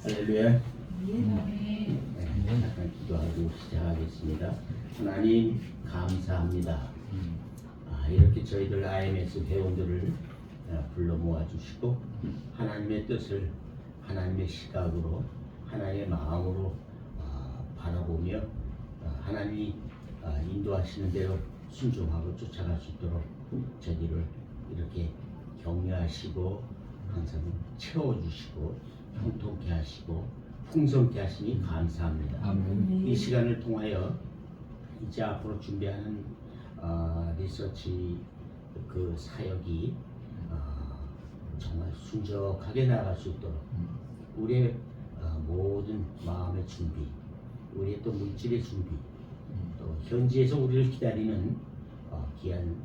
할렐루야. 잠깐 기도하고 시작하겠습니다. 하나님 감사합니다. 이렇게 저희들 IMS 회원들을 불러 모아주시고 하나님의 뜻을 하나님의 시각으로 하나님의 마음으로 바라보며 하나님이 인도하시는 대로 순종하고 쫓아갈 수 있도록 저희를 이렇게 격려하시고 항상 채워주시고 형통케 하시고 풍성케 하시니 감사합니다. 아멘. 이 시간을 통하여 이제 앞으로 준비하는 리서치 그 사역이 정말 순적하게 나아갈 수 있도록 우리의 모든 마음의 준비, 우리의 또 물질의 준비, 또 현지에서 우리를 기다리는 귀한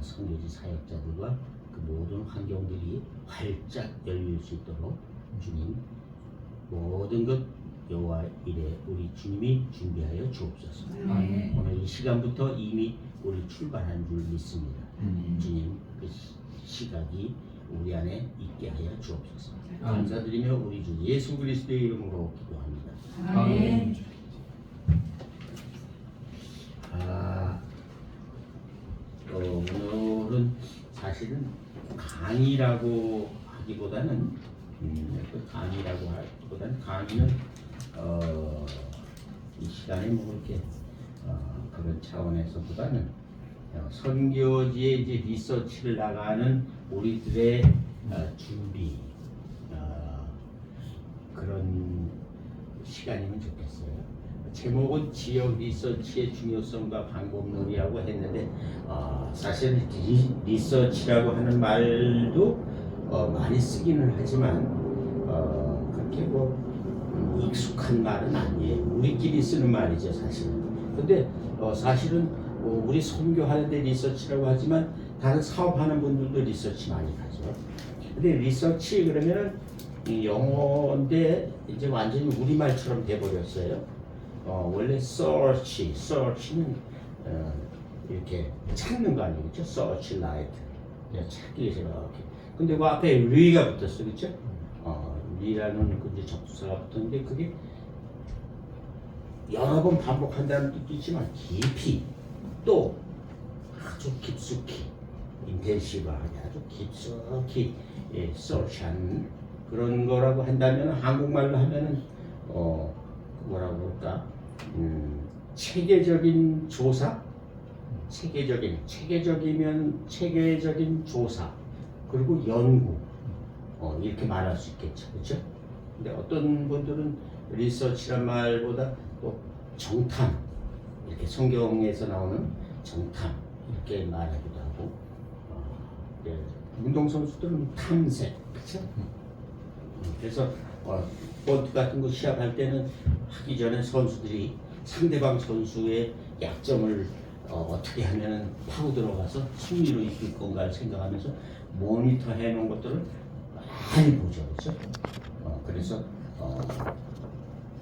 선교지 사역자들과 그 모든 환경들이 활짝 열릴 수 있도록 주님 모든 것 여호와 이래 우리 주님이 준비하여 주옵소서. 오늘 이 시간부터 이미 우리 출발한 줄 믿습니다. 주님 그 시각이 우리 안에 있게 하여 주옵소서. 감사드리며 우리 주 예수 그리스도의 이름으로 기도합니다. 아멘. 오늘은 사실은 강의라고 하기보다는 강의는 이 시간에 뭐 이렇게 그런 차원에서보다는 선교지에 이제 리서치를 나가는 우리들의 준비 그런 시간이면 좋겠어요. 제목은 지역 리서치의 중요성과 방법론이라고 했는데 사실 리서치라고 하는 말도 많이 쓰기는 하지만 그렇게 뭐 익숙한 말은 아니에요. 우리끼리 쓰는 말이죠 사실은. 근데 사실은 우리 선교하는데 리서치라고 하지만 다른 사업하는 분들도 리서치 많이 하죠. 근데 리서치 그러면은 영어인데 이제 완전히 우리말처럼 돼버렸어요. 원래 search는 이렇게 찾는 거 아니겠죠? search light 찾기 위해서 이렇게. 근데 그 앞에 리가 붙었어, 그렇죠? 리라는 그 이제 접두사가 붙었는데 그게 여러 번 반복한다는 뜻도 있지만 깊이 또 아주 깊숙이 인텐시브하게 아주 깊숙이 search한 그런 거라고 한다면 한국말로 하면은 뭐라고 그럴까? 체계적인 조사, 체계적인 조사, 그리고 연구, 이렇게 말할 수 있겠죠, 그렇죠? 근데 어떤 분들은 리서치란 말보다 또 정탐, 이렇게 성경에서 나오는 정탐 이렇게 말하기도 하고, 운동선수들은 탐색, 그렇죠? 그래서 볼트 같은 거 시합할 때는 하기 전에 선수들이 상대방 선수의 약점을 어떻게 하면 파고 들어가서 승리로 이끌 건가를 생각하면서 모니터 해놓은 것들을 많이 보죠, 그렇죠? 그래서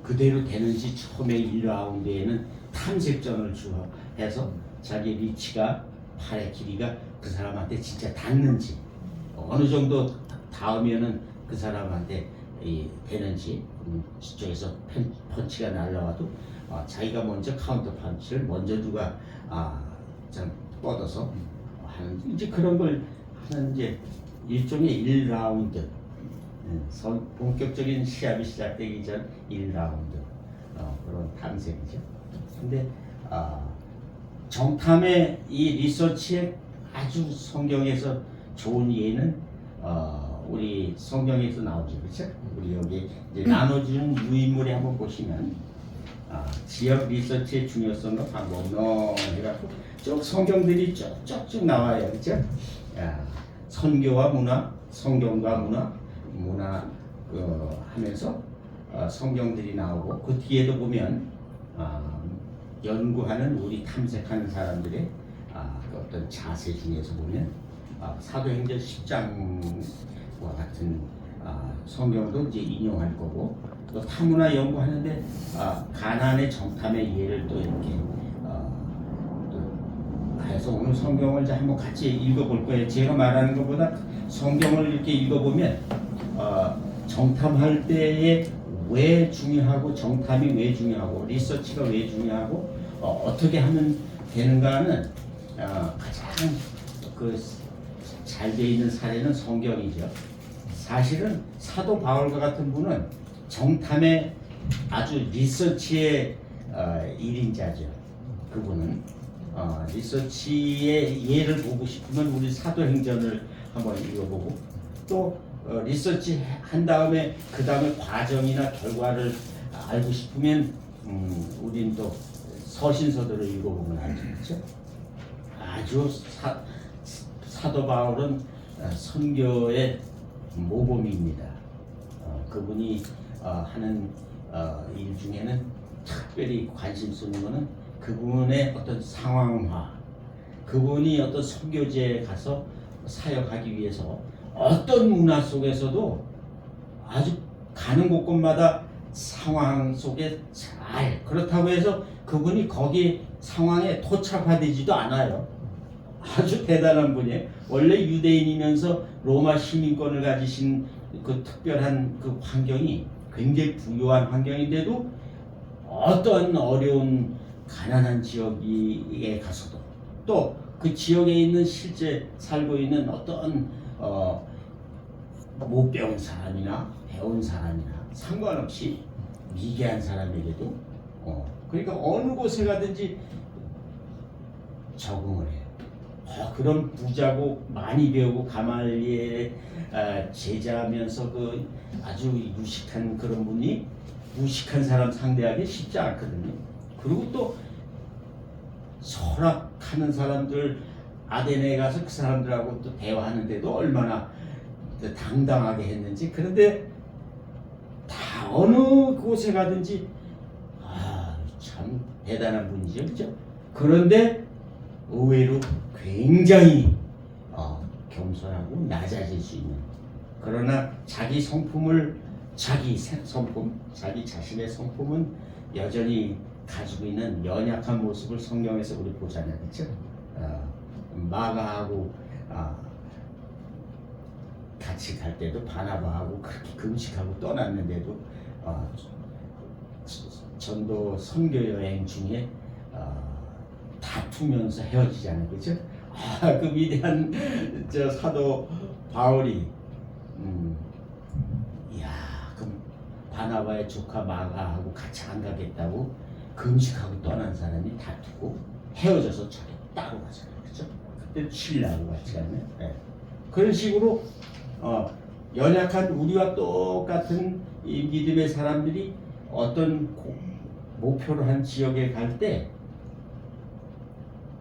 그대로 되는지 처음에 1라운드에는 탐색전을 해서 자기 리치가 팔의 길이가 그 사람한테 진짜 닿는지 어느 정도 닿으면은 그 사람한테 되는지 저쪽에서 펀치가 날라와도 자기가 먼저 카운터 펀치를 먼저 누가 좀 뻗어서 하는 이제 그런 걸 하는 이제 일종의 1라운드 본격적인 시합이 시작되기 전 1라운드 그런 탐색이죠. 근데 정탐의 이 리서치의 아주 성경에서 좋은 예는 우리 성경에서 나오죠, 그렇죠? 우리 여기 이제 나눠주는 유인물에 한번 보시면 지역 리서치의 중요성과 방법론 해갖고 쭉 성경들이 쭉쭉 나와요, 그렇죠? 선교와 문화, 성경과 문화 하면서 성경들이 나오고 그 뒤에도 보면 연구하는 우리 탐색하는 사람들의 그 어떤 자세 중에서 보면 사도행전 10장과 같은 성경도 이제 인용할 거고 또 타문화 연구하는데 가나안의 정탐의 예를 또 이렇게 또 해서 오늘 성경을 이제 한번 같이 읽어볼 거예요. 제가 말하는 것보다 성경을 이렇게 읽어보면 정탐할 때의 왜 중요하고 정탐이 왜 중요하고 리서치가 왜 중요하고 어떻게 하면 되는가는 가장 그 잘 돼 있는 사례는 성경이죠. 사실은 사도 바울과 같은 분은 정탐의 아주 리서치의 일인자죠. 그분은 리서치의 예를 보고 싶으면 우리 사도행전을 한번 읽어보고 또 리서치 한 다음에 그 다음에 과정이나 결과를 알고 싶으면 우린 또 서신서들을 읽어보면 알죠. 아주 사도 바울은 선교의 모범입니다. 그분이 하는 일 중에는 특별히 관심 쓰는 것은 그분의 어떤 상황화, 그분이 어떤 선교지에 가서 사역하기 위해서 어떤 문화 속에서도 아주 가는 곳곳마다 상황 속에 잘 그렇다고 해서 그분이 거기 상황에 토착화되지도 않아요. 아주 대단한 분이에요. 원래 유대인이면서 로마 시민권을 가지신 그 특별한 그 환경이 굉장히 부유한 환경인데도 어떤 어려운 가난한 지역에 가서도 또 그 지역에 있는 실제 살고 있는 어떤 못 배운 사람이나 배운 사람이나 상관없이 미개한 사람에게도 그러니까 어느 곳에 가든지 적응을 해요. 그런 부자고 많이 배우고 가말리엘의 제자면서 그 아주 유식한 그런 분이 무식한 사람 상대하기 쉽지 않거든요. 그리고 또 설악하는 사람들 아데네에 가서 그 사람들하고 또 대화하는데도 얼마나 당당하게 했는지. 그런데 다 어느 곳에 가든지 참 대단한 분이죠, 그렇죠? 그런데 의외로 굉장히 겸손하고 낮아질 수 있는, 그러나 자기 성품을 자기 자신의 성품은 여전히 가지고 있는 연약한 모습을 성경에서 우리 보잖아요, 그렇죠? 마가하고 같이 갈 때도 바나바하고 그렇게 금식하고 떠났는데도 전도 선교 여행 중에 다투면서 헤어지잖아요, 그렇죠? 그 위대한 저 사도 바울이 그럼 바나바의 조카 마가하고 같이 안 가겠다고 금식하고 떠난 사람이 다투고 헤어져서 저기 따로 가잖아요, 그렇죠? 그때 신라하고 같이 가면 그런 식으로 연약한 우리와 똑같은 이 믿음의 사람들이 어떤 목표로 한 지역에 갈 때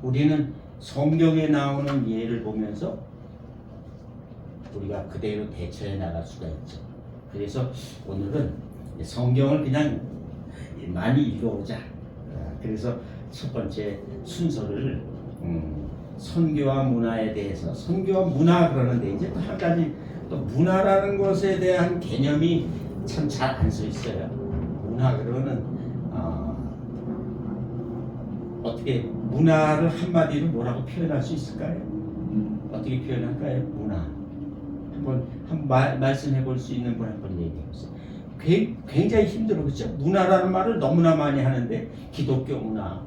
우리는 성경에 나오는 예를 보면서 우리가 그대로 대처해 나갈 수가 있죠. 그래서 오늘은 성경을 그냥 많이 읽어보자. 그래서 첫 번째 순서를 선교와 문화에 대해서, 선교와 문화 그러는데 이제 또 한 가지 또 문화라는 것에 대한 개념이 참 잘 안 써 있어요. 문화 그러면 어떻게 문화를 한마디로 뭐라고 표현할 수 있을까요? 어떻게 표현할까요? 문화. 한번 말씀해 볼 수 있는 분 한번 얘기해 보세요. 굉장히 힘들어, 그렇죠? 문화라는 말을 너무나 많이 하는데 기독교 문화,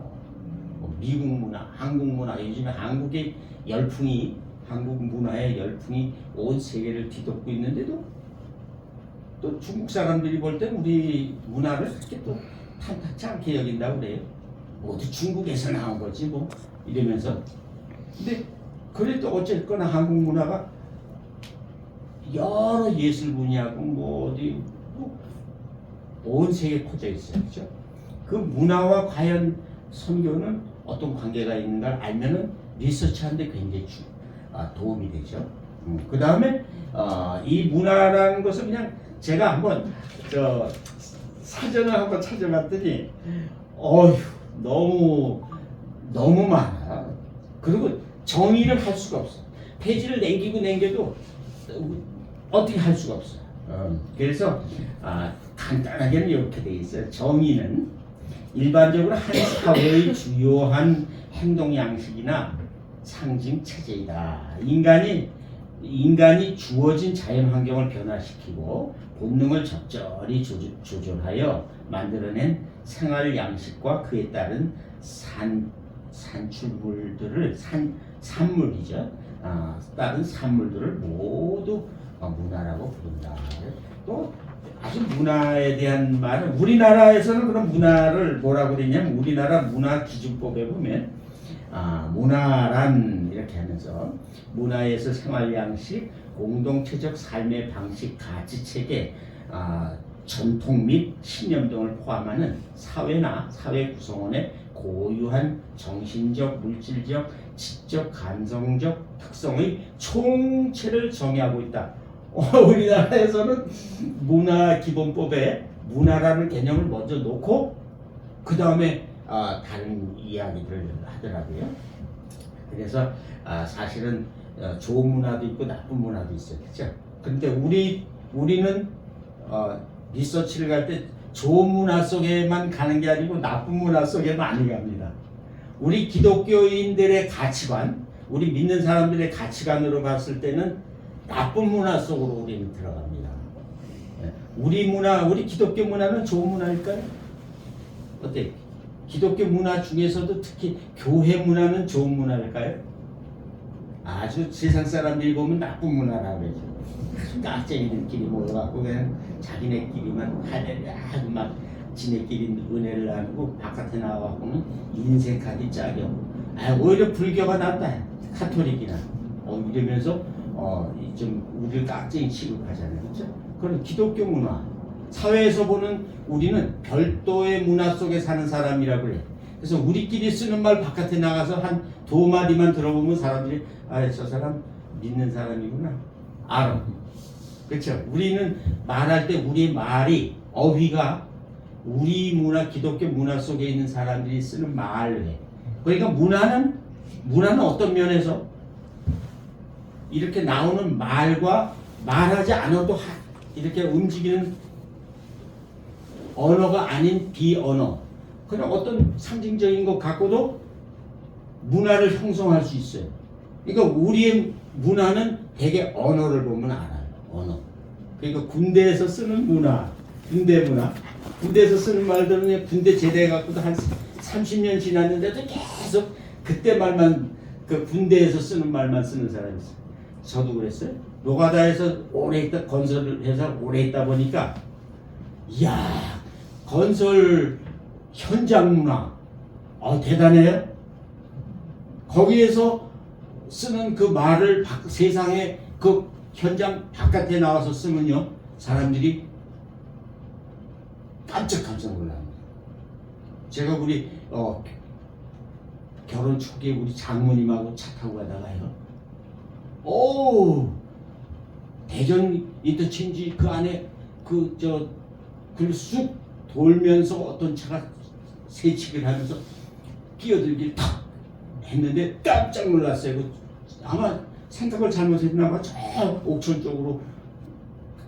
미국 문화, 한국 문화, 요즘에 한국의 열풍이, 한국 문화의 열풍이 온 세계를 뒤덮고 있는데도 또 중국 사람들이 볼 때 우리 문화를 그렇게 또 탐탁지 않게 여긴다고 그래요. 모두 중국에서 나온 거지 뭐 이러면서. 근데 그래도 어쨌거나 한국 문화가 여러 예술 분야고 뭐 어디 온 세계에 퍼져 있어요, 그렇죠? 그 문화와 과연 선교는 어떤 관계가 있는가를 알면은 리서치하는데 굉장히 도움이 되죠. 그 다음에 이 문화라는 것을 그냥 제가 한번 사전을 한번 찾아봤더니 너무 많아. 그리고 정의를 할 수가 없어. 페이지를 남겨도 어떻게 할 수가 없어. 그래서 간단하게는 이렇게 돼 있어요. 정의는 일반적으로 한 사회의 주요한 행동 양식이나 상징 체제이다. 인간이 인간이 주어진 자연 환경을 변화시키고 본능을 적절히 조절하여 만들어낸 생활 양식과 그에 따른 산출물들을 산물이죠. 다른 산물들을 모두 문화라고 부른다. 또 아주 문화에 대한 말은 우리나라에서는 그런 문화를 뭐라고 그러냐면 우리나라 문화 기준법에 보면 문화란 이렇게 하면서 문화에서 생활 양식, 공동체적 삶의 방식, 가치 체계, 전통 및 신념 등을 포함하는 사회나 사회 구성원의 고유한 정신적, 물질적, 지적, 감성적 특성의 총체를 정의하고 있다. 우리나라에서는 문화기본법에 문화라는 개념을 먼저 놓고 그 다음에 다른 이야기들을 하더라고요. 그래서 사실은 좋은 문화도 있고 나쁜 문화도 있어요, 그렇죠? 근데 우리는 리서치를 갈 때 좋은 문화 속에만 가는 게 아니고 나쁜 문화 속에 많이 갑니다. 우리 기독교인들의 가치관, 우리 믿는 사람들의 가치관으로 봤을 때는 나쁜 문화 속으로 우리는 들어갑니다. 우리 기독교 문화는 좋은 문화일까요? 어때? 기독교 문화 중에서도 특히 교회 문화는 좋은 문화일까요? 아주 세상 사람들이 보면 나쁜 문화라고 그러죠. 깍쟁이들끼리 모여갖고 그냥 자기네끼리만 하고 막 지네끼리 은혜를 나누고 바깥에 나와갖고는 인색하기 짝이요. 오히려 불교가 낫다. 카톨릭이나 이러면서 좀 우리를 깍쟁이 취급하잖아요, 그렇죠? 그런 기독교 문화, 사회에서 보는 우리는 별도의 문화 속에 사는 사람이라고 그래. 그래서 우리끼리 쓰는 말 바깥에 나가서 한 두 마디만 들어보면 사람들이 저 사람 믿는 사람이구나 알아. 그렇죠? 우리는 말할 때 우리의 말이 어휘가 우리 문화, 기독교 문화 속에 있는 사람들이 쓰는 말을 해. 그러니까 문화는 어떤 면에서 이렇게 나오는 말과 말하지 않아도 이렇게 움직이는 언어가 아닌 비언어, 그런 어떤 상징적인 것 갖고도 문화를 형성할 수 있어요. 그러니까 우리의 문화는 대개 언어를 보면 알아요. 언어. 그러니까 군대에서 쓰는 문화, 군대 문화. 군대에서 쓰는 말들은 군대 제대해갖고도 한 30년 지났는데도 계속 그때 말만, 그 군대에서 쓰는 말만 쓰는 사람이 있어요. 저도 그랬어요. 노가다에서 오래 있다, 건설회사 오래 있다 보니까, 이야, 건설 현장 문화, 대단해요. 거기에서 쓰는 그 말을 세상에 그 현장 바깥에 나와서 쓰면요, 사람들이 깜짝 놀랍니다. 제가 우리 결혼 초기에 우리 장모님하고 차 타고 가다가요, 대전 인터체인지 그 안에 그걸 쑥 돌면서 어떤 차가 세치기를 하면서 끼어들길 탁 했는데 깜짝 놀랐어요. 아마 생각을 잘못했나 봐. 저 옥천 쪽으로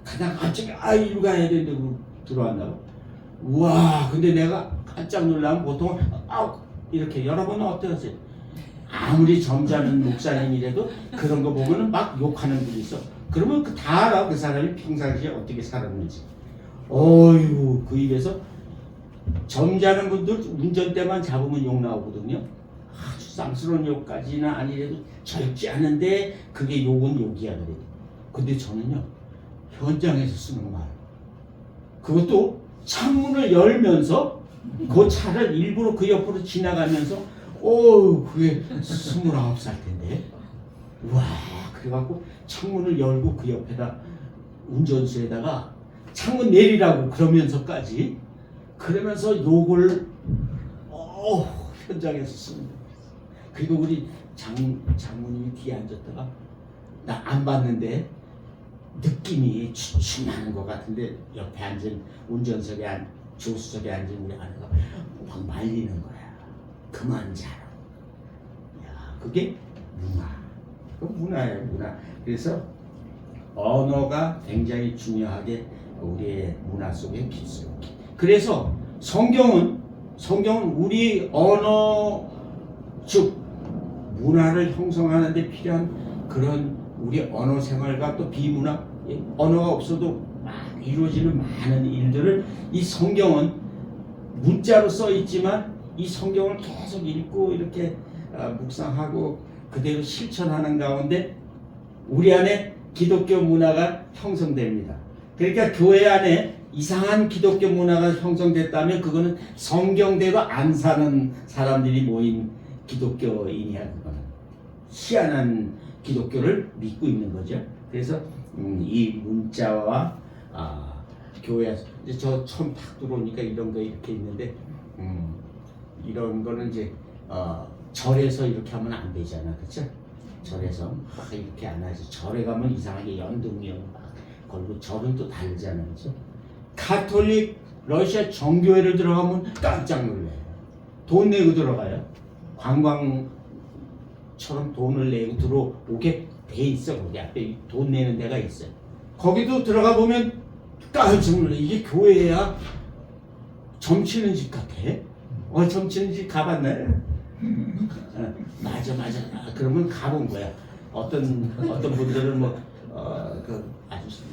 가다가 갑자기 이리로 가야 되는데 들어왔나 봐. 우와, 근데 내가 깜짝 놀라면 보통 이렇게 여러분은 어떠세요? 아무리 점잖은 목사님이라도 그런 거 보면은 막 욕하는 분이 있어. 그러면 다 알아. 그 사람이 평상시에 어떻게 살았는지. 어휴, 그 입에서 점잖은 분들 운전대만 잡으면 욕 나오거든요. 아주 쌍스러운 욕까지는 아니래도 젊지 않은데 그게 욕은 욕이야 그래. 근데 저는요, 현장에서 쓰는 말, 그것도 창문을 열면서 그 차를 일부러 그 옆으로 지나가면서 그게 29살 텐데, 와, 그래갖고 창문을 열고 그 옆에다 운전수에다가 창문 내리라고 그러면서까지, 그러면서 욕을 현장에서 쓰는 거예요. 그리고 우리 장모님이 뒤에 앉았다가 나 안 봤는데 느낌이 주춤하는 것 같은데 옆에 앉은 운전석에 조수석에 앉은 우리 아내가 막 말리는 거야. 그만 자라. 야, 그게 문화. 그 문화예요, 문화. 그래서 언어가 굉장히 중요하게 우리의 문화 속에 필수. 그래서 성경은 우리 언어, 즉 문화를 형성하는 데 필요한 그런 우리 언어 생활과 또 비문화, 언어가 없어도 막 이루어지는 많은 일들을 이 성경은 문자로 써 있지만 이 성경을 계속 읽고 이렇게 묵상하고 그대로 실천하는 가운데 우리 안에 기독교 문화가 형성됩니다. 그러니까 교회 안에 이상한 기독교 문화가 형성됐다면 그거는 성경대로 안 사는 사람들이 모인 기독교인이야. 그거는 희한한 기독교를 믿고 있는 거죠. 그래서 이 문자와 교회에서 이제 저 처음 탁 들어오니까 이런 거 이렇게 있는데 이런 거는 이제 절에서 이렇게 하면 안 되잖아, 그렇죠? 절에서 막 이렇게 안 하지. 절에 가면 이상하게 연등명 막 걸고 절은 또 다르잖아, 그렇죠? 가톨릭 러시아 정교회를 들어가면 깜짝 놀래요. 돈 내고 들어가요. 관광처럼 돈을 내고 들어오게 돼 있어. 거기 앞에 돈 내는 데가 있어요. 거기도 들어가 보면 깜짝 놀래. 이게 교회야? 점치는 집 같아. 점치는 집 가봤나요? 맞아. 그러면 가본 거야. 어떤 분들은 아주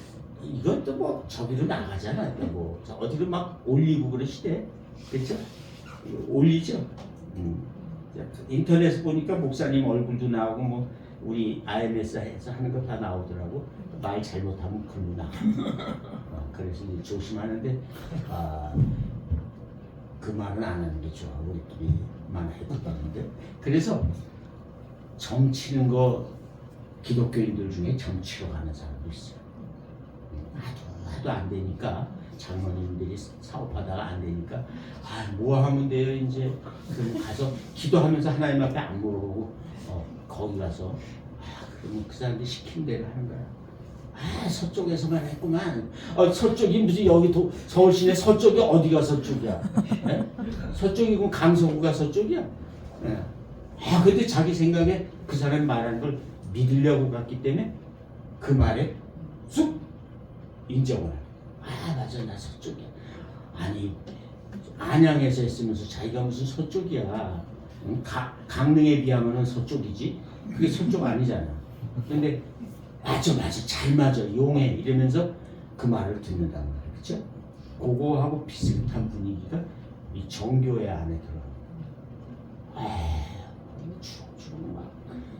이것도 뭐 저기로 나가잖아. 뭐 어디로 막 올리고 그러시대. 그렇죠? 올리죠. 인터넷 보니까 목사님 얼굴도 나오고 뭐 우리 IMS에서 하는 거 다 나오더라고. 말 잘못하면 글로 나가. 그래서 이제 조심하는데 그 말은 안 하는 게 좋아. 우리끼리만 해도 되는데. 그래서 점치는 거 기독교인들 중에 점치러 가는 사람도 있어요. 하도 안 되니까 장로님들이 사업하다가 안 되니까 뭐 하면 돼요 이제. 그럼 가서 기도하면서 하나님 앞에 안 물어보고 거기 가서 그러면 그 사람들이 시킨 대로 하는 거야. 서쪽에서만 했구만. 서쪽이 무슨 여기 서울 시내 서쪽이 어디가 서쪽이야? 네? 서쪽이고 강서구가 서쪽이야? 네. 근데 자기 생각에 그 사람이 말하는 걸 믿으려고 갔기 때문에 그 말에 쑥 인정을 해. 맞아, 나 서쪽이야. 아니 안양에서 했으면서 자기가 무슨 서쪽이야? 강릉에 비하면은 서쪽이지. 그게 서쪽 아니잖아. 근데 맞아, 잘 맞아, 용해 이러면서 그 말을 듣는단 말이야, 그렇죠? 그거하고 비슷한 분위기가 이 정교회 안에 들어. 주렁주렁 막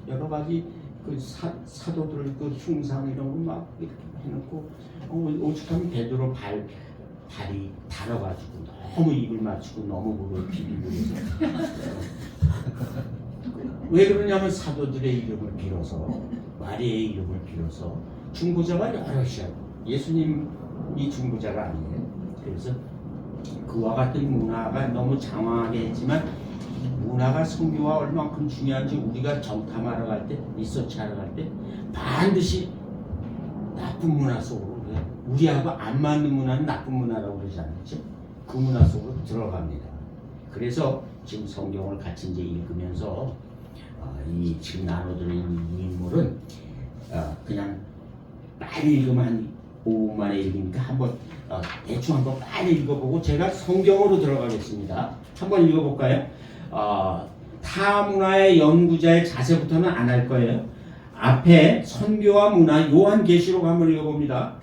여러 가지 그 사도들 그 흉상 이런 거 막 이렇게 해놓고 오죽하면 베드로 발이 달아가지고 너무 입을 맞추고 너무 그걸 비비고 그래서 왜 그러냐면 사도들의 이름을 빌어서 마리아의 이름을 빌어서 중보자가 여럿이야. 예수님이 중보자가 아니에요. 그래서 그와 같은 문화가 너무 장황하게 했지만 문화가 선교와 얼마큼 중요한지 우리가 정탐하러 갈 때, 리서치하러 갈 때 반드시 나쁜 문화 속으로 우리하고 안 맞는 문화는 나쁜 문화라고 그러잖아요. 그 문화 속으로 들어갑니다. 그래서 지금 성경을 같이 이제 읽으면서 이 지금 나눠드린 이 인물은 그냥 빨리 읽으면 한 5분 만에 읽으니까 한번 대충 한번 빨리 읽어보고 제가 성경으로 들어가겠습니다. 한번 읽어볼까요? 타문화의 연구자의 자세부터는 안 할 거예요. 앞에 선교와 문화 요한계시록 한번 읽어봅니다.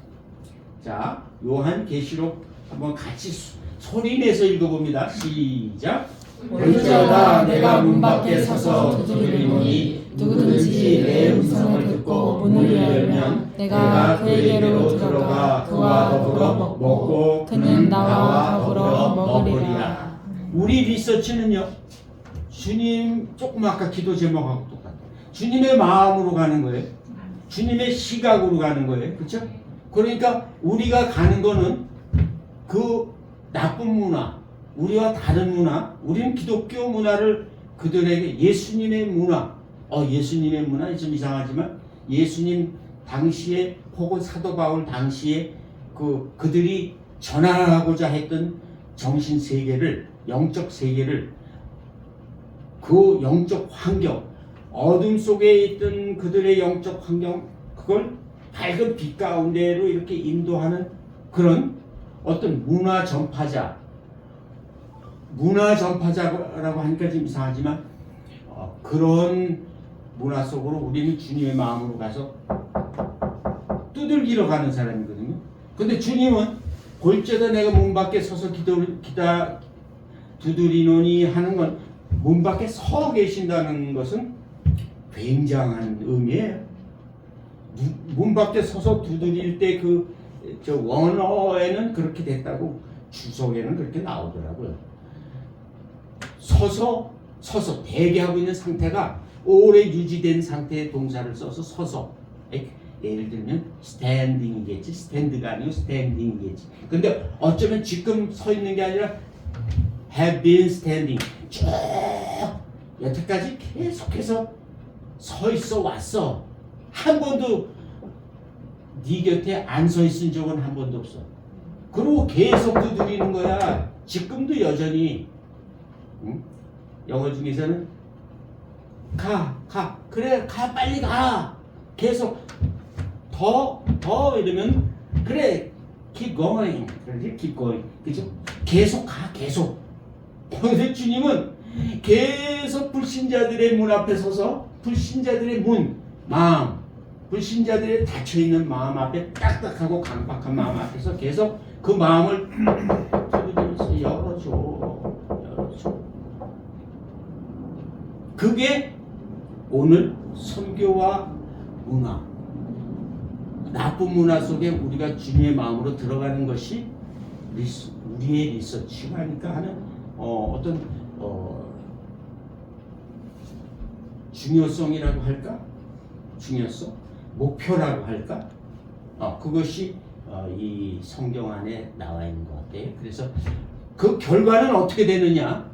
자, 요한계시록 한번 같이 소리 내서 읽어봅니다. 시작. 볼지어다 내가 문 밖에 서서 두드리노니 누구든지 내 음성을 듣고 문을 열면 내가 그에게로 들어가 그와 더불어 먹고 그는 나와 더불어 먹으리라. 우리 리서치는요, 주님 조금 아까 기도 제목하고 똑같아요. 주님의 마음으로 가는 거예요. 주님의 시각으로 가는 거예요. 그렇죠? 그러니까 우리가 가는 거는 그 나쁜 문화, 우리와 다른 문화, 우리는 기독교 문화를 그들에게 예수님의 문화, 예수님의 문화 좀 이상하지만 예수님 당시에 혹은 사도 바울 당시에 그들이 전하고자 했던 정신 세계를, 영적 세계를, 그 영적 환경, 어둠 속에 있던 그들의 영적 환경, 그걸 밝은 빛 가운데로 이렇게 인도하는 그런 어떤 문화 전파자라고 하니까 좀 이상하지만 그런 문화 속으로 우리는 주님의 마음으로 가서 두들기러 가는 사람이거든요. 근데 주님은 볼지어다 내가 문 밖에 서서 두드리노니 하는 건 문 밖에 서 계신다는 것은 굉장한 의미예요. 문 밖에 서서 두드릴 때 저 원어에는 그렇게 됐다고 주석에는 그렇게 나오더라고요. 서서 대기하고 있는 상태가 오래 유지된 상태의 동사를 써서 서서, 예를 들면 standing이겠지, stand가 아니고 standing이겠지. 근데 어쩌면 지금 서 있는 게 아니라 have been standing, 쭉 여태까지 계속해서 서 있어 왔어. 한 번도 네 곁에 안 서 있은 적은 한 번도 없어. 그리고 계속 두드리는 거야. 지금도 여전히. 응? 영어 중에서는 그래 가 빨리 가. 계속 더 이러면 그래 keep going. 그러지 keep going. 그죠? 계속 가 계속. 그런데 주님은 계속 불신자들의 문 앞에 서서 불신자들의 마음, 불신자들의 닫혀있는 마음 앞에 딱딱하고 강박한 마음 앞에서 계속 그 마음을 두드리면서 열어줘. 그게 오늘 선교와 문화, 나쁜 문화 속에 우리가 주님의 마음으로 들어가는 것이 우리의 리서치가 하니까 하는 어떤 중요성이라고 할까? 중요성? 목표라고 할까? 그것이 이 성경 안에 나와 있는 것 같아요. 그래서 그 결과는 어떻게 되느냐?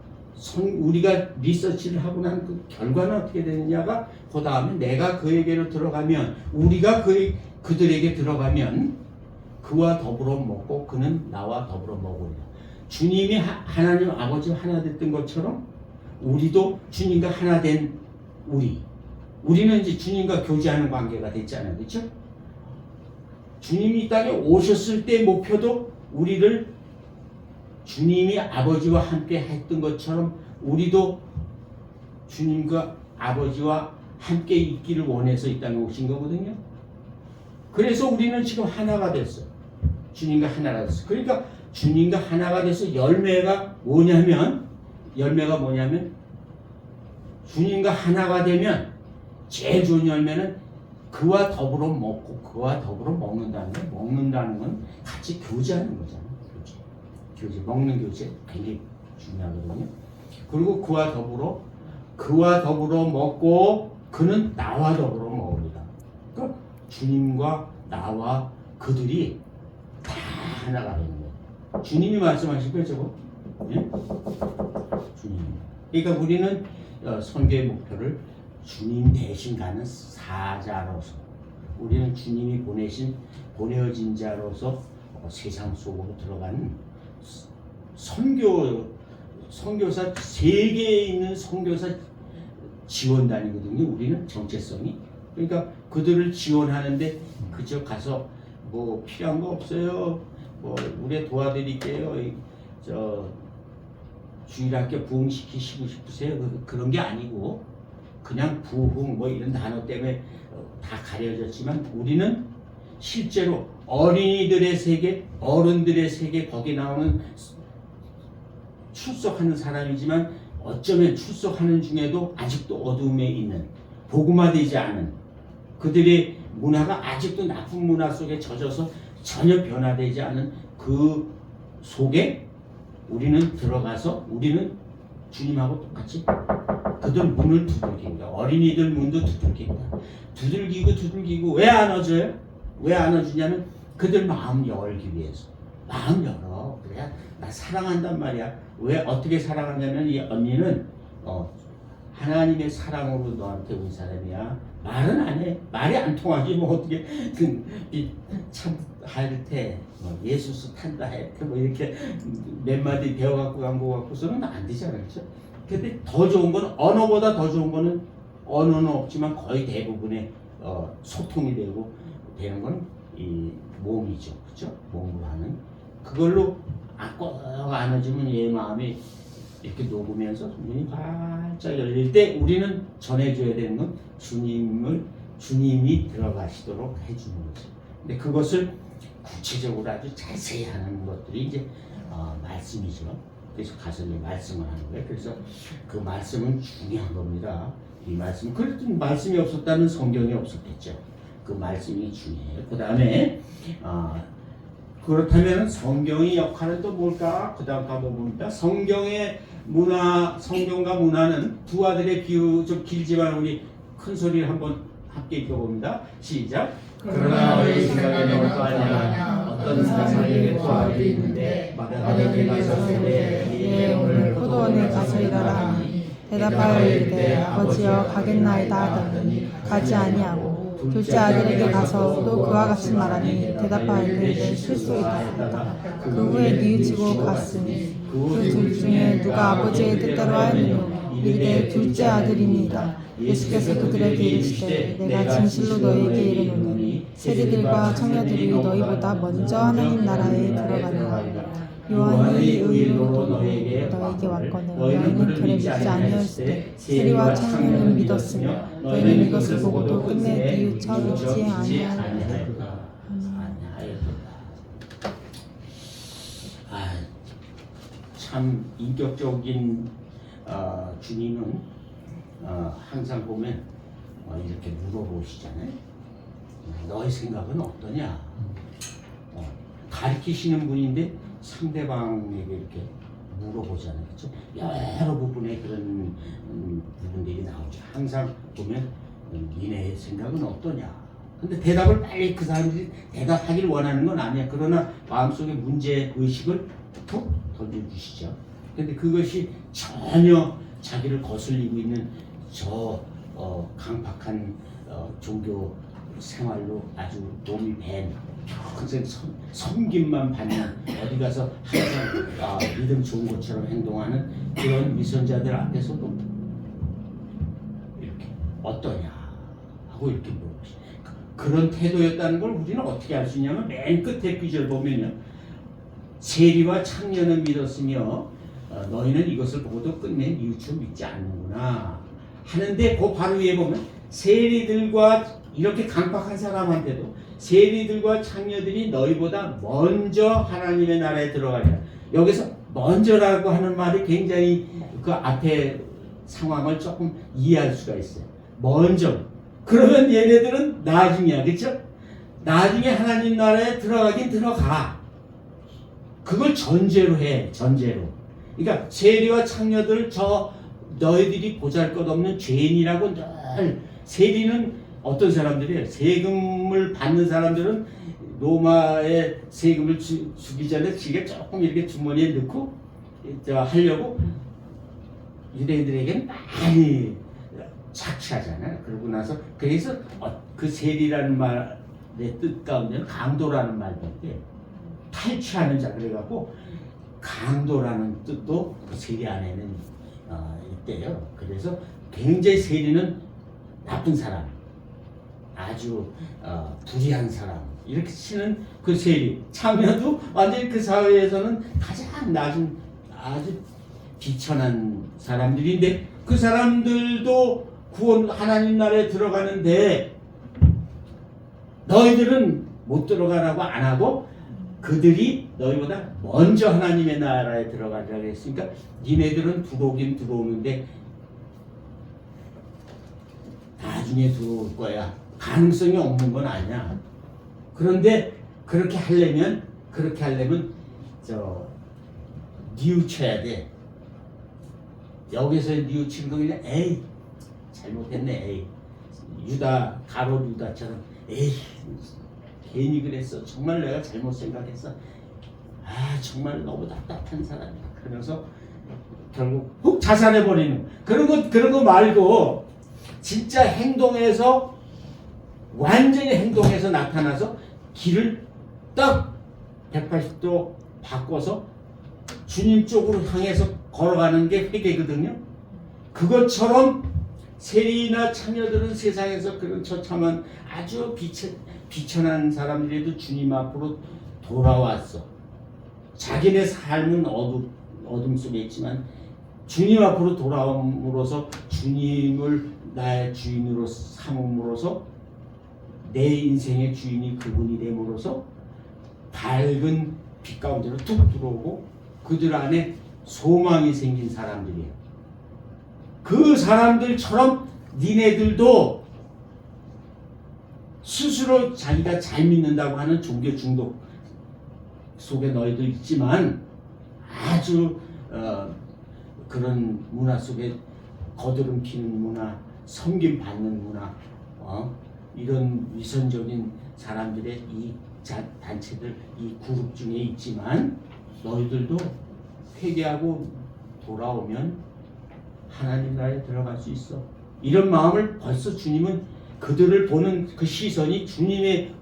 우리가 리서치를 하고 난 그 결과는 어떻게 되느냐가 그 다음에 내가 그에게로 들어가면, 우리가 그들에게 들어가면 그와 더불어 먹고 그는 나와 더불어 먹으리라. 주님이 하나님 아버지와 하나 됐던 것처럼 우리도 주님과 하나 된 우리는 이제 주님과 교제하는 관계가 됐잖아요. 그렇죠? 주님이 이 땅에 오셨을 때 목표도 우리를 주님이 아버지와 함께 했던 것처럼 우리도 주님과 아버지와 함께 있기를 원해서 이 땅에 오신 거거든요. 그래서 우리는 지금 하나가 됐어. 주님과 하나가 됐어. 그러니까 주님과 하나가 돼서 열매가 뭐냐면 주님과 하나가 되면 제일 좋은 열매는 그와 더불어 먹고 그와 더불어 먹는다는 건 같이 교제하는 거잖아요. 교제, 먹는 교제 굉장히 중요하거든요. 그리고 그와 더불어 먹고 그는 나와 더불어 먹으리라. 그러니까 주님과 나와 그들이 다 하나가 되는 거예요. 주님이 말씀하신 거예요, 저거. 예? 주님. 그러니까 우리는 선교의 목표를 주님 대신 가는 사자로서, 우리는 주님이 보내어진 자로서 세상 속으로 들어가는 선교사, 세계에 있는 선교사 지원단이거든요. 우리는 정체성이. 그러니까 그들을 지원하는데 그저 가서 뭐 필요한 거 없어요, 뭐 우리 도와드릴게요, 주일학교 부흥시키시고 싶으세요, 그런 게 아니고 그냥 부흥 뭐 이런 단어 때문에 다 가려졌지만 우리는 실제로 어린이들의 세계, 어른들의 세계, 거기 나오는 출석하는 사람이지만 어쩌면 출석하는 중에도 아직도 어둠에 있는, 복음화되지 않은 그들의 문화가 아직도 나쁜 문화 속에 젖어서 전혀 변화되지 않은 그 속에 우리는 들어가서 우리는 주님하고 똑같이 그들 문을 두들긴다. 어린이들 문도 두들긴다. 두들기고 왜 안 와줘요? 왜 안 와주냐면 그들 마음 열기 위해서. 마음 열어. 그래야 나 사랑한단 말이야. 왜 어떻게 사랑하냐면 이 언니는 하나님의 사랑으로 너한테 온 사람이야. 말은 안 해. 말이 안 통하지. 뭐 어떻게 참 할테 예수스 탄다 할테 뭐 이렇게 몇 마디 배워갖고 간 거 갖고서는 안 되잖아요. 그렇죠? 근데 더 좋은 건, 언어보다 더 좋은 거는, 언어는 없지만 거의 대부분의 소통이 되는 건 이 몸이죠. 그렇죠? 몸으로 하는. 그걸로 꼭 안아주면 얘 마음이 이렇게 녹으면서 문이 활짝 열릴 때 우리는 전해줘야 되는 건 주님이 들어가시도록 해주는 거죠. 근데 그것을 구체적으로 아주 자세히 하는 것들이 이제 말씀이죠. 그래서 가서 이제 말씀을 하는 거예요. 그래서 그 말씀은 중요한 겁니다. 이 말씀, 그래도 말씀이 없었다면 성경이 없었겠죠. 그 말씀이 중요해요. 그 다음에 그렇다면 성경의 역할은 또 뭘까? 그 다음 가보니까 성경의 성경과 문화는 두 아들의 비유 좀 길지만 우리 큰 소리를 한번 함께 읽어봅니다. 시작. 그러나 너희 생각에 올 거 아니냐. 어떤 사람에게 두 아들이 있는데 아들에게 가서 이르되 오늘 포도원에 가서 일하라 하니 대답하여 이르되 아버지여 가겠나이다 하더니 가지 아니하고 둘째 아들에게 가서 또 그와 같이 말하니 대답하여 이르되 실소이다 하였다. 그 후에 뉘우치고 갔으니 그 둘 중에 누가 아버지의 뜻대로 하였느냐 이르되 둘째 아들이니이다. 예수께서 그들에게 이르시되 내가 진실로 너희에게 이르노니 세리들과 청년들이 너희보다 먼저 하나님 나라에 들어가리라. 요한이 의로 너희에게 왔거늘 너희는 그를 믿지 아니하였을 때 세리와 청년은 믿었으며 너희는 이것을 보고도 끝내 뉘우쳐 믿지 아니하였다. 참 인격적인 주님은 항상 보면 이렇게 물어보시잖아요. 너의 생각은 어떠냐? 가르치시는 분인데 상대방에게 이렇게 물어보잖아요. 그렇죠? 여러 부분의 그런 부분들이 나오죠. 항상 보면 니네 생각은 어떠냐? 근데 대답을 빨리 그 사람들이 대답하길 원하는 건 아니야. 그러나 마음속에 문제의식을 툭 던져주시죠. 근데 그것이 전혀 자기를 거슬리고 있는 강박한 종교 생활로 아주 몸이 밴 평생 섬김만 받는 어디 가서 항상 믿음 좋은 것처럼 행동하는 그런 위선자들 앞에서도 이렇게 어떠냐 하고 이렇게 물어보시. 그런 태도였다는 걸 우리는 어떻게 알 수 있냐면 맨 끝에 구절 보면요. 세리와 청년은 믿었으며 너희는 이것을 보고도 끝내 뉘우쳐 믿지 않는구나 하는데 그 바로 위에 보면 세리들과 이렇게 강박한 사람한테도 세리들과 창녀들이 너희보다 먼저 하나님의 나라에 들어가리라. 여기서 먼저라고 하는 말이 굉장히 그 앞에 상황을 조금 이해할 수가 있어요. 먼저. 그러면 얘네들은 나중이야. 그렇죠? 나중에 하나님 나라에 들어가긴 들어가. 그걸 전제로 해. 전제로. 그러니까 세리와 창녀들 너희들이 보잘것없는 죄인이라고 늘 세리는 어떤 사람들이에요? 세금을 받는 사람들은 로마의 세금을 주기 전에 지가 조금 이렇게 주머니에 넣고 하려고 유대인들에게는 많이 착취하잖아요. 그러고 나서 그래서 그 세리라는 말의 뜻 가운데는 강도라는 말도 있대요. 탈취하는 자 그래갖고 강도라는 뜻도 그 세리 안에는 있대요. 그래서 굉장히 세리는 나쁜 사람, 아주 불의한 사람 이렇게 치는 그 세리. 창녀도 완전히 그 사회에서는 가장 낮은 아주 비천한 사람들인데 그 사람들도 하나님 나라에 들어가는데 너희들은 못 들어가라고 안 하고 그들이 너희보다 먼저 하나님의 나라에 들어가라고 했으니까 니네들은 들어오긴 들어오는데 나중에 들어올 거야. 가능성이 없는 건 아니야. 그런데 그렇게 하려면 뉘우쳐야 돼. 여기서 뉘우치는 거 그냥 에이 잘못했네. 에이 가롯 유다처럼 에이 괜히 그랬어. 정말 내가 잘못 생각했어. 정말 너무 답답한 사람이야. 그러면서 결국 훅 자살해버리는 그런 거 말고 진짜 행동에서 완전히 행동에서 나타나서 길을 딱 180도 바꿔서 주님 쪽으로 향해서 걸어가는 게 회개거든요. 그것처럼 세리나 창녀들은 세상에서 그런 처참한 아주 비천한 사람들에도 주님 앞으로 돌아왔어. 자기네 삶은 어둠 속에 있지만 주님 앞으로 돌아옴으로써 주님을 나의 주인으로 삼음으로써 내 인생의 주인이 그분이 됨으로써 밝은 빛 가운데로 툭 들어오고 그들 안에 소망이 생긴 사람들이에요. 그 사람들처럼 니네들도 스스로 자기가 잘 믿는다고 하는 종교 중독 속에 너희들 있지만 아주 그런 문화 속에 거드름 피는 문화, 섬김 받는 문화, 이런 위선적인 사람들의 이 단체들, 이 그룹 중에 있지만 너희들도 회개하고 돌아오면 하나님 나라에 들어갈 수 있어. 이런 마음을 벌써 주님은 그들을 보는 그 시선이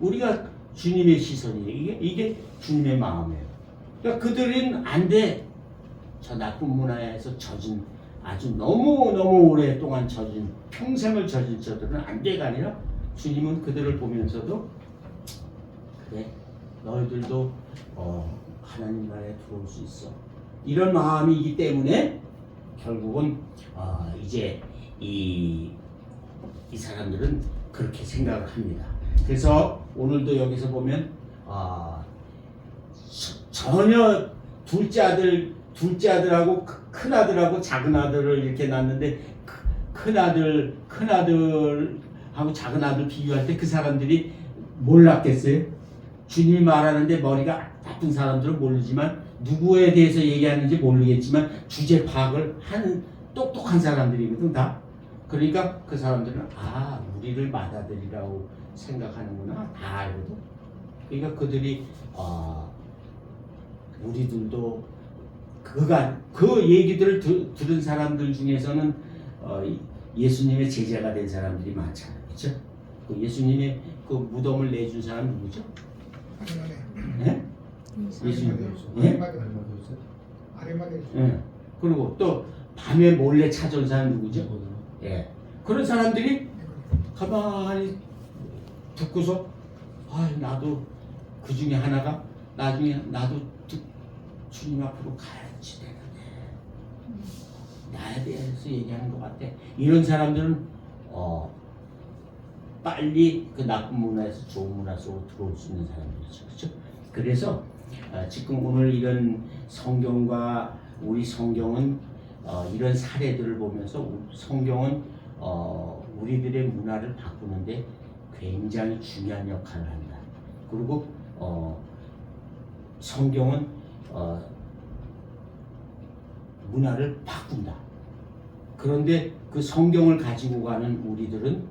우리가 주님의 시선이에요. 이게 주님의 마음이에요. 그러니까 그들은 안 돼. 저 나쁜 문화에서 젖은 아주 너무 오랫동안 젖은 평생을 젖은 저들은 안 돼가 아니라 주님은 그들을 보면서도 그래 너희들도 하나님 나라에 들어올 수 있어. 이런 마음이기 때문에 결국은 이제 이 사람들은 그렇게 생각을 합니다. 그래서 오늘도 여기서 보면 전혀 둘째 아들하고 큰 아들하고 작은 아들을 이렇게 낳는데 큰 아들하고 작은 아들 비교할 때 그 사람들이 몰랐겠어요? 주님이 말하는데 머리가 나쁜 사람들은 모르지만 누구에 대해서 얘기하는지 모르겠지만 주제 파악을 하는 똑똑한 사람들이거든 다. 그러니까 그 사람들은 우리를 맏아들이라고 생각하는구나 다 알거든. 그러니까 그들이 우리들도 그 얘기들을 들은 사람들 중에서는 예수님의 제자가 된 사람들이 많잖아요, 그렇죠? 그 예수님의 그 무덤을 내준 사람 누구죠? 네? 예수님. 네? 네. 그리고 또 밤에 몰래 찾아온 사람 누구죠? 예. 그런 사람들이 가만히 듣고서 나도 그 중에 하나가 나중에 나도 주님 앞으로 가야지 되는데 나에 대해서 얘기하는 것 같아. 이런 사람들은 빨리 그 나쁜 문화에서 좋은 문화 속으로 들어올 수 있는 사람들이죠, 그렇죠? 그래서 지금 오늘 이런 성경과 우리 성경은 이런 사례들을 보면서 성경은 우리들의 문화를 바꾸는데 굉장히 중요한 역할을 한다. 그리고 성경은 문화를 바꾼다. 그런데 그 성경을 가지고 가는 우리들은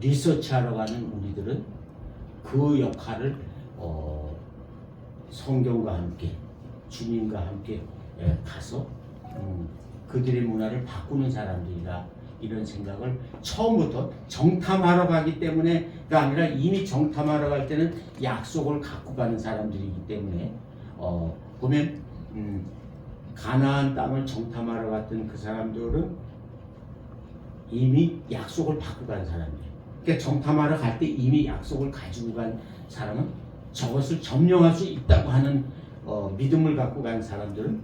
리서치하러 가는 우리들은 그 역할을 성경과 함께 주님과 함께 가서 그들의 문화를 바꾸는 사람들이다. 이런 생각을 처음부터 정탐하러 가기 때문에가 아니라 이미 정탐하러 갈 때는 약속을 갖고 가는 사람들이기 때문에 보면 가나안 땅을 정탐하러 갔던 그 사람들은 이미 약속을 받고 간 사람이에요. 그러니까 정탐하러 갈 때 이미 약속을 가지고 간 사람은 저것을 점령할 수 있다고 하는 믿음을 갖고 간 사람들은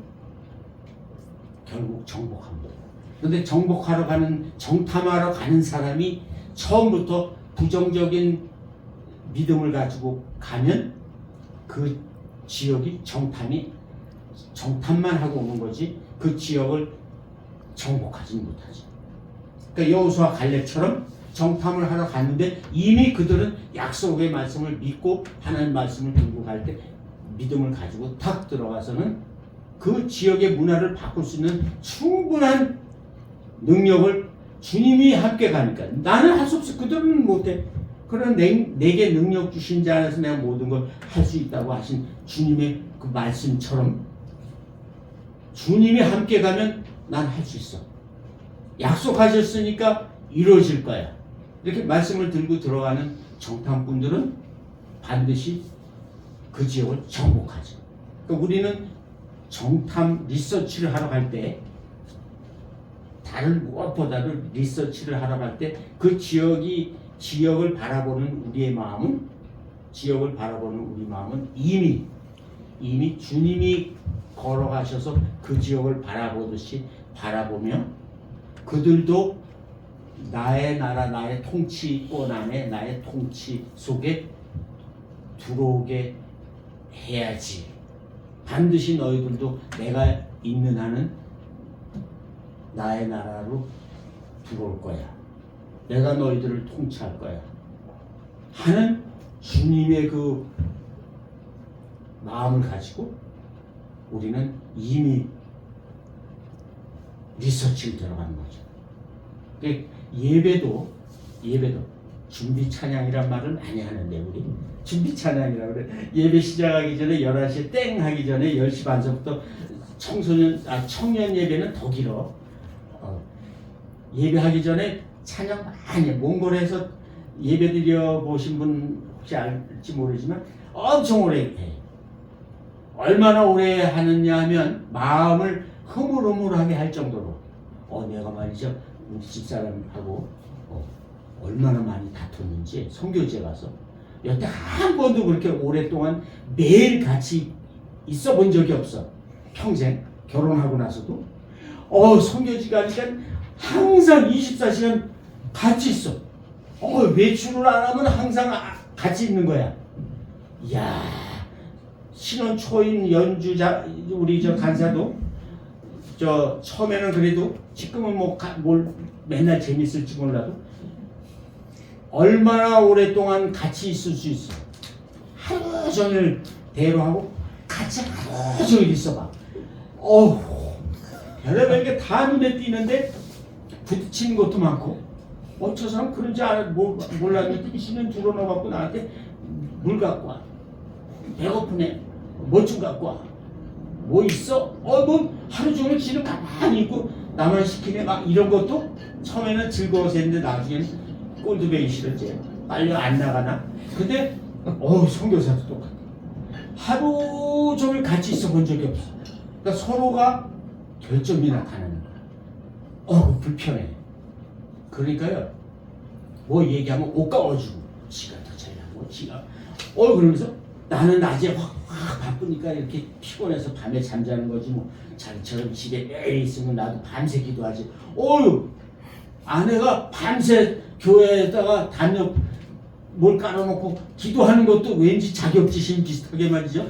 결국 정복합니다. 그런데 정탐하러 가는 사람이 처음부터 부정적인 믿음을 가지고 가면 그 지역이 정탐만 하고 오는 거지 그 지역을 정복하지 못하지. 그러니까 여호수아 갈렙처럼 정탐을 하러 갔는데 이미 그들은 약속의 말씀을 믿고 하나님 말씀을 들고 갈 때 믿음을 가지고 탁 들어가서는 그 지역의 문화를 바꿀 수 있는 충분한 능력을 주님이 함께 가니까 나는 할 수 없어. 그들은 못해. 그러나 내게 능력 주신 자 안에서 내가 모든 걸 할 수 있다고 하신 주님의 그 말씀처럼 주님이 함께 가면 난 할 수 있어. 약속하셨으니까 이루어질 거야. 이렇게 말씀을 들고 들어가는 정탐꾼들은 반드시 그 지역을 정복하죠. 그러니까 우리는 정탐 리서치를 하러 갈 때 다른 무엇보다도 리서치를 하러 갈 때 그 지역을 바라보는 우리의 마음은 이미 주님이 걸어가셔서 그 지역을 바라보듯이 바라보며 그들도 나의 나라, 나의 통치권 안에, 나의 통치 속에 들어오게 해야지. 반드시 너희들도 내가 있는 한은 나의 나라로 들어올 거야. 내가 너희들을 통치할 거야. 하는 주님의 그 마음을 가지고 우리는 이미 리서치를 들어가는 거죠. 예배도 준비 찬양이란 말을 많이 하는데 우리 준비 찬양이라고 그래. 예배 시작하기 전에 11시에 땡 하기 전에 10시 반서부터 청년 예배는 더 길어. 예배하기 전에 찬양 많이 몽골에서 예배 드려 보신 분 혹시 알지 모르지만 엄청 오래 해. 얼마나 오래 하느냐 하면 마음을 흐물흐물하게 할 정도로 내가 말이죠 우리 집사람하고 얼마나 많이 다퉜는지 선교지에 가서 여태 한 번도 그렇게 오랫동안 매일 같이 있어 본 적이 없어. 평생 결혼하고 나서도 선교지 가니까 항상 24시간 같이 있어. 외출을 안 하면 항상 같이 있는 거야. 이야, 신혼 초인 연주자 우리 저 간사도 처음에는 그래도 지금은 뭘 맨날 재밌을지 몰라도 얼마나 오랫동안 같이 있을 수 있어. 하루 종일 대로하고 같이 하루 종일 있어봐. 별의별 게 다 눈에 띄는데 부딪히는 것도 많고 저 사람 그런지 몰랐는데 신은 들어놓아갖고 나한테 물 갖고 와. 배고프네. 뭐 좀 갖고 와. 뭐 있어? 뭐 하루 종일 지는 가만히 있고 나만 시키네. 막 이런 것도 처음에는 즐거워서 했는데 나중에는 꼴도 배기 싫었지. 빨리 안 나가나? 근데 선교사도 똑같아. 하루 종일 같이 있어 본 적이 없어. 그러니까 서로가 결점이 나타나는 거야. 불편해. 그러니까요. 뭐 얘기하면 옷 까워주고 지가 더 잘나고 지가 그러면서 나는 낮에 확 바쁘니까 이렇게 피곤해서 밤에 잠자는 거지 뭐 자기처럼 집에 매일 있으면 나도 밤새 기도하지. 아내가 밤새 교회에다가 담요 뭘 깔아놓고 기도하는 것도 왠지 자격지심 비슷하게 말이죠.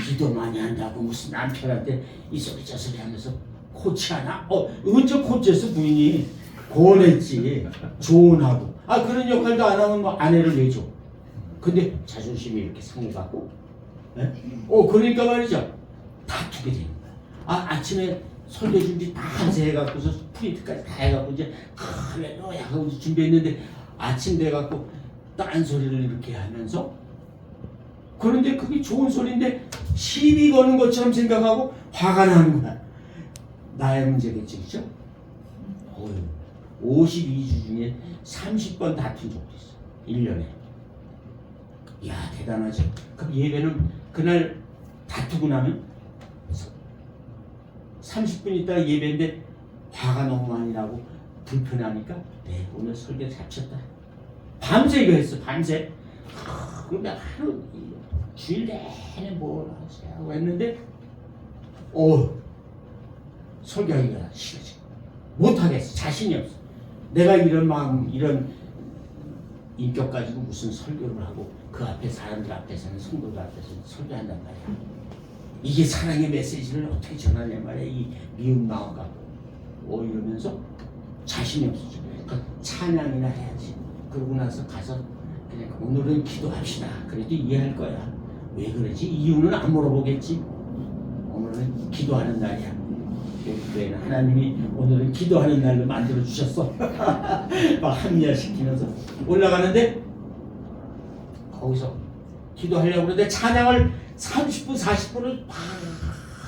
기도 많이 한다고 무슨 남편한테 이 소리 저 소리 하면서 코치하나? 언제 코치했어 부인이? 권했지. 조언하고. 그런 역할도 안 하면 뭐 아내를 왜 줘? 근데 자존심이 이렇게 상해갖고 그러니까 말이죠. 다투게 되는 거야. 아침에 설교 준비 다 해갖고서 프린트까지 다 해갖고 이제 할렐루야 하고 준비했는데 아침 돼갖고 딴소리를 이렇게 하면서 그런데 그게 좋은 소리인데 시비 거는 것처럼 생각하고 화가 나는 거야. 나의 문제겠지, 그죠? 52주 중에 30번 다툰 적도 있어. 1년에. 이야, 대단하죠. 그럼 예배는 그날 다투고 나면 30분 있다가 예배인데 화가 너무 많이 나고 불편하니까 오늘 설교 잡혔다. 밤새 이거 했어. 밤새. 그러면 하루 주일 내내 뭘 하고 했는데 설교하기가 싫어져. 못하겠어. 자신이 없어. 내가 이런 마음, 이런 인격 가지고 무슨 설교를 하고 그 앞에 사람들 앞에서는 성도들 앞에서는 설교한단 말이야. 이게 사랑의 메시지를 어떻게 전하냐 말이야. 이 미운 마음 갖고 이러면서 자신이 없어져. 그러니까 찬양이나 해야지. 그러고 나서 가서 그냥 오늘은 기도합시다. 그래도 이해할 거야. 왜 그러지? 이유는 안 물어보겠지. 오늘은 기도하는 날이야. 교회는 하나님이 오늘은 기도하는 날로 만들어 주셨어. 막 합리화시키면서 올라가는데 거기서 기도하려고 그러는데 찬양을 30분 40분을 막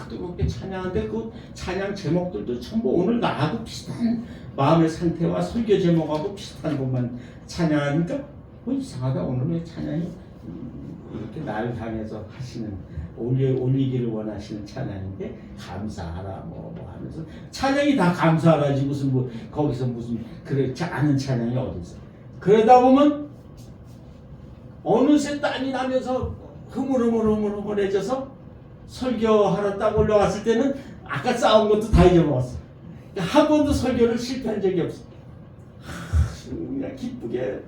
뜨겁게 찬양하는데 그 찬양 제목들도 전부 오늘 나하고 비슷한 마음의 상태와 설교 제목하고 비슷한 것만 찬양하니까 이상하다. 오늘 왜 찬양이 이렇게 나를 향해서 하시는 올리기를 원하시는 찬양인데 감사하라 뭐 하면서 찬양이 다 감사하라지 무슨 뭐 거기서 무슨 그렇지 않은 찬양이 어디 있어. 그러다 보면 어느새 땀이 나면서 흐물흐물해져서 설교하러 딱 올라갔을 때는 아까 싸운 것도 다 잊어먹었어. 한 번도 설교를 실패한 적이 없어. 그냥 기쁘게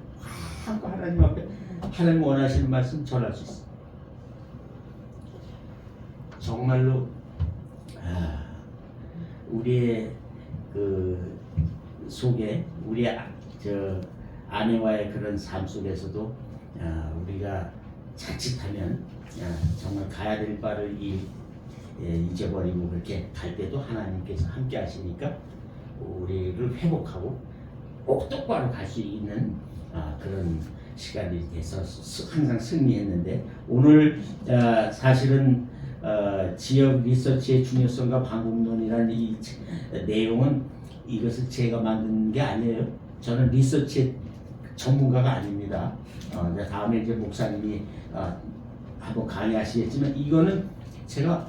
하고 하나님 앞에 하나님 원하시는 말씀 전할 수 있어. 정말로 우리의 그 속에 우리 저 아내와의 그런 삶 속에서도 우리가 자칫하면 정말 가야 될 바를 잊어버리고 그렇게 갈 때도 하나님께서 함께 하시니까 우리를 회복하고 꼭 똑바로 갈 수 있는 그런 시간이 돼서 항상 승리했는데 오늘 사실은 지역 리서치의 중요성과 방법론이라는 이 내용은 이것을 제가 만든 게 아니에요. 저는 리서치 전문가가 아닙니다. 다음에 이제 목사님이 한번 강의하시겠지만 이거는 제가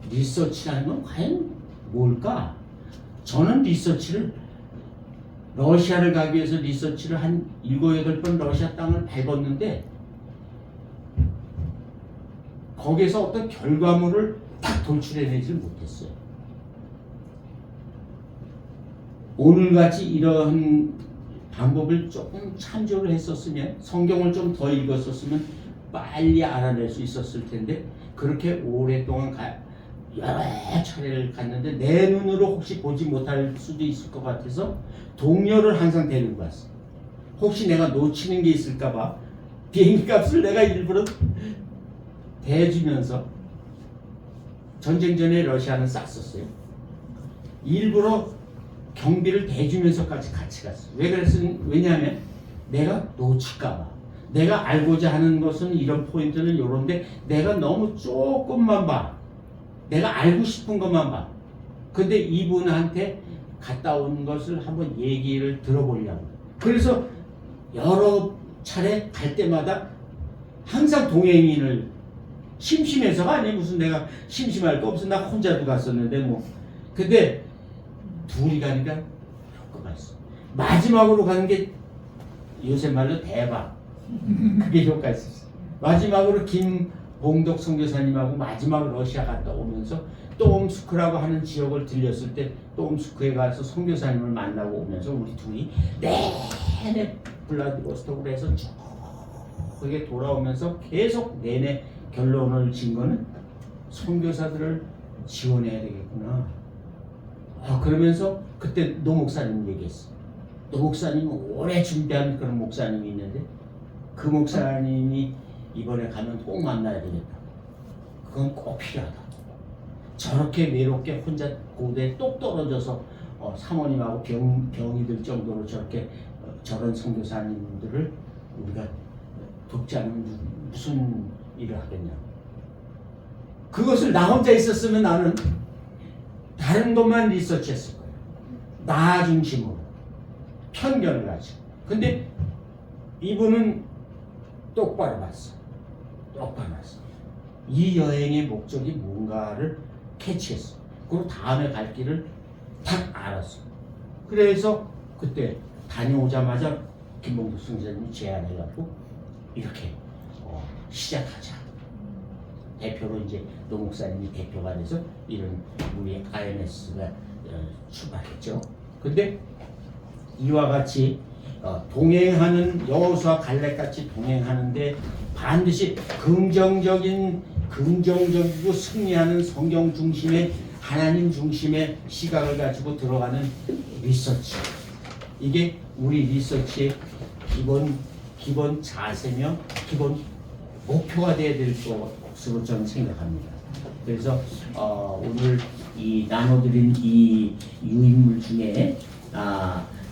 리서치라는 건 과연 뭘까? 저는 리서치를 러시아를 가기 위해서 리서치를 한 7, 8번 러시아 땅을 밟았는데 거기에서 어떤 결과물을 딱 돌출해내지 못했어요. 오늘같이 이런 방법을 조금 참조를 했었으면 성경을 좀 더 읽었었으면 빨리 알아낼 수 있었을 텐데 그렇게 오랫동안 여러 차례를 갔는데 내 눈으로 혹시 보지 못할 수도 있을 것 같아서 동료를 항상 데리고 갔어. 혹시 내가 놓치는 게 있을까봐 비행기 값을 내가 일부러 대주면서 전쟁 전에 러시아는 쌌었어요. 일부러 경비를 대주면서까지 같이 갔어. 왜 그랬으면 왜냐하면 내가 놓칠까봐. 내가 알고자 하는 것은 이런 포인트는 이런데 내가 너무 조금만 봐. 내가 알고 싶은 것만 봐. 근데 이분한테 갔다 온 것을 한번 얘기를 들어보려고. 그래서 여러 차례 갈 때마다 항상 동행인을 심심해서가 아니 무슨 내가 심심할 거 없어. 나 혼자도 갔었는데 뭐. 근데 둘이 가니까 효과가 있어. 마지막으로 가는 게 요새 말로 대박. 그게 효과 있었어. 마지막으로 김봉덕 선교사님하고 마지막 러시아 갔다 오면서 똠스크라고 하는 지역을 들렸을 때 똠스크에 가서 선교사님을 만나고 오면서 우리 둘이 내내 블라디보스톡으로 해서 쭉 거기에 돌아오면서 계속 내내 결론을 진 거는 선교사들을 지원해야 되겠구나. 그러면서 그때 노 목사님 얘기했어. 노 목사님은 오래 준비한 그런 목사님이 있는데 그 목사님이 이번에 가면 꼭 만나야 되겠다. 그건 꼭 필요하다. 저렇게 외롭게 혼자 고대에 똑 떨어져서 사모님하고 병이 들 정도로 저렇게 저런 선교사님들을 우리가 돕지 않으면 무슨 일을 하겠냐. 그것을 나 혼자 있었으면 나는 다른 것만 리서치했을 거예요. 나 중심으로 편견을 가지고. 근데 이분은 똑바로 봤어. 똑바로 봤어. 이 여행의 목적이 뭔가를 캐치했어. 그리고 다음에 갈 길을 딱 알았어. 그래서 그때 다녀오자마자 김봉두 선생님이 제안해갖고 이렇게 시작하자. 대표로 이제 노 목사님이 대표가 돼서 이런 우리 IMS가 출발했죠. 근데 이와 같이 동행하는 여호수아 갈렙같이 동행하는데 반드시 긍정적이고 승리하는 성경 중심의 하나님 중심의 시각을 가지고 들어가는 리서치. 이게 우리 리서치의 기본 자세며 기본 목표가 되어야 될 것으로 저는 생각합니다. 그래서 오늘 이 나눠드린 이 유인물 중에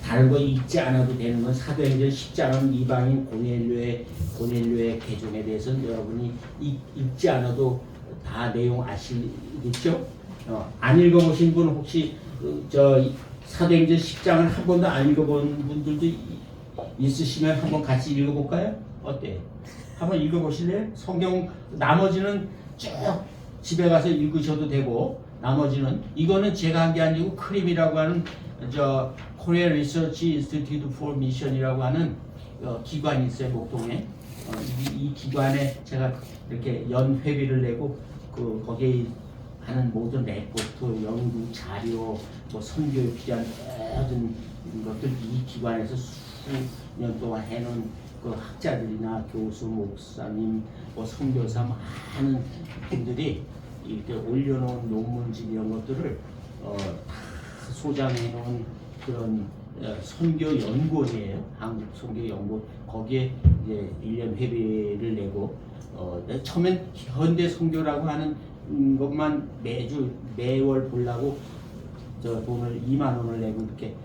다른 거 읽지 않아도 되는 건 사도행전 10장은 이방인 고넬료의 개종에 대해서는 여러분이 읽지 않아도 다 내용 아시겠죠? 안 읽어보신 분 혹시 저 사도행전 10장을 한 번도 안 읽어본 분들도 있으시면 한번 같이 읽어볼까요? 어때요? 한번 읽어보실래요? 성경 나머지는 쭉 집에 가서 읽으셔도 되고 나머지는 이거는 제가 한 게 아니고 크림이라고 하는 저 Korea Research Institute for Mission이라고 하는 기관이 있어요. 목동에. 이 기관에 제가 이렇게 연회비를 내고 그 거기에 하는 모든 레포트, 연구 자료, 뭐 선교에 필요한 모든 것들 이 기관에서 수년 동안 해놓은 그 학자들이나 교수, 목사님, 뭐 선교사 많은 분들이 이렇게 올려놓은 논문집 이런 것들을 다 소장해놓은 그런 선교 연구원이에요. 한국 선교 연구 거기에 이제 1년 회비를 내고 처음엔 현대 선교라고 하는 것만 매월 보려고 저 돈을 2만 원을 내고 이렇게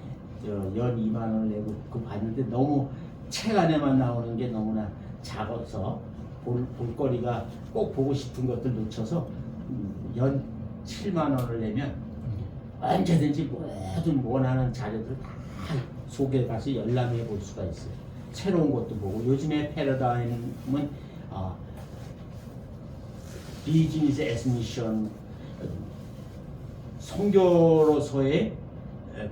연 2만 원을 내고 그 봤는데 너무 책 안에만 나오는 게 너무나 작아서 볼거리가 꼭 보고 싶은 것들 놓쳐서 연 7만 원을 내면 언제든지 모든 원하는 자료들 다 속에 가서 열람해 볼 수가 있어요. 새로운 것도 보고 요즘에 패러다임은 비즈니스 애스미션 선교로서의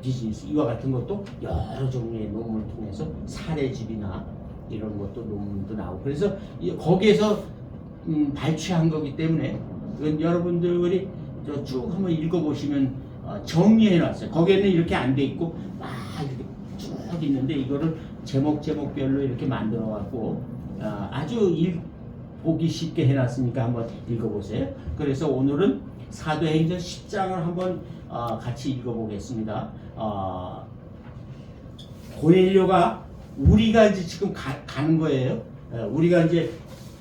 비즈니스 이와 같은 것도 여러 종류의 논문을 통해서 사례집이나 이런 것도 논문도 나오고 그래서 거기에서 발췌한 거기 때문에 여러분들이 쭉 한번 읽어보시면 정리해 놨어요. 거기에는 이렇게 안 돼 있고 막 이렇게 쭉 있는데 이거를 제목별로 이렇게 만들어 갖고 아주 보기 쉽게 해놨으니까 한번 읽어보세요. 그래서 오늘은 사도행전 10장을 한번 같이 읽어보겠습니다. 고넬료가 우리가 이제 지금 가는 거예요. 우리가 이제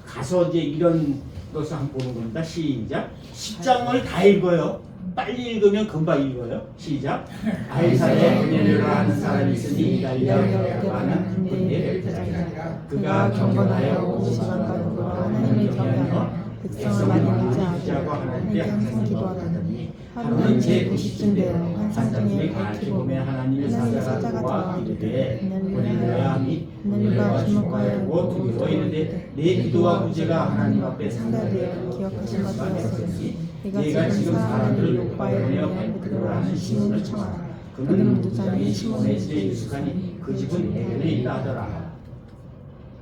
가서 이제 이런 것을 한번 보는 겁니다. 시작. 10장을 다 읽어요. 빨리 읽으면 금방 읽어요. 시작. 아이사에 고넬료라 하는 사람이 있으니 이달리아라고 하는 군대의 대장이라. 그가 경건하여 50만가족으로 하나님을 경외하여 백성을 많이 믿자고 하나님께 항상 기도하더니 하루는 제90쯤 되어 환상 중에 밝히 보며 하나님의 사자가 들어와 이르되 고넬료야 하니 고넬료가 주목하여 두기로 이르되 내 기도와 구제가 하나님 앞에 상달되어 기억하신 것 되었으니 네가 지금 사람들을 욕바에 보내어 베드로라 하는 시몬을 청하라. 그는 무장인 시몬의 집에 익숙하니 그 집은 해변에 있다 하더라.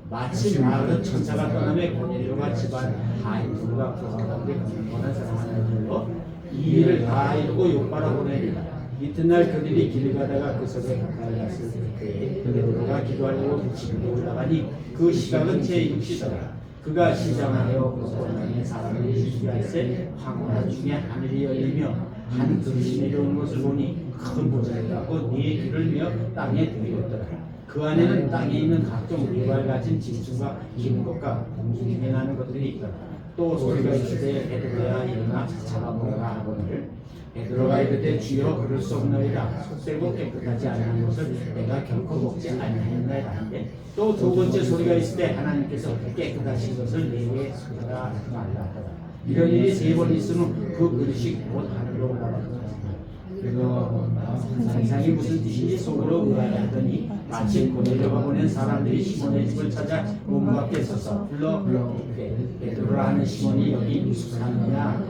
마침 마을은 천사가 떠나며 고넬료가 집안 하인들과 그 가운데 경건한 사람 하나를 불러 이 일을 다 이루고 욕바로 보내리라. 이튿날 그들이 길을 가다가 그 섬에 가까이 갔을 때에 베드로가 기도하려고 집으로 올라가니 그 시각은 제6시더라. 그가 시장하여 그 소문에 사람들이 죽여할세 황홀한 중에 하늘이 열리며 한 그릇이 내려오는 것을 보니 큰 보좌를 갖고 네 귀를 메어 땅에 들이었더라. 그 안에는 땅에 있는 각종 위발 가진 짐승과 기는 것과 공중에 나는 것들이 있더라. 또 소리가 있으되 베드로야 일어나 잡아먹으라 하거늘 베드로가 이르되 주여 그럴 수 없나이다. 속되고 깨끗하지 않은 것을 내가 결코 먹지 아니하였나이다 하는데 또 두 번째 소리가 있으되 하나님께서 깨끗하신 것을 내게 하라 말라 하더라. 이런 일이 세 번 있으면 그 그릇이 곧 하늘로 올라가더라. 그리고 상상이 무슨 뜻인지 속으로 의아해하더니 마침 고넬료가 보낸 사람들이 시몬의 집을 찾아 문 밖에 서서 불러 베드로라 하는 시몬이 여기 유숙하느냐.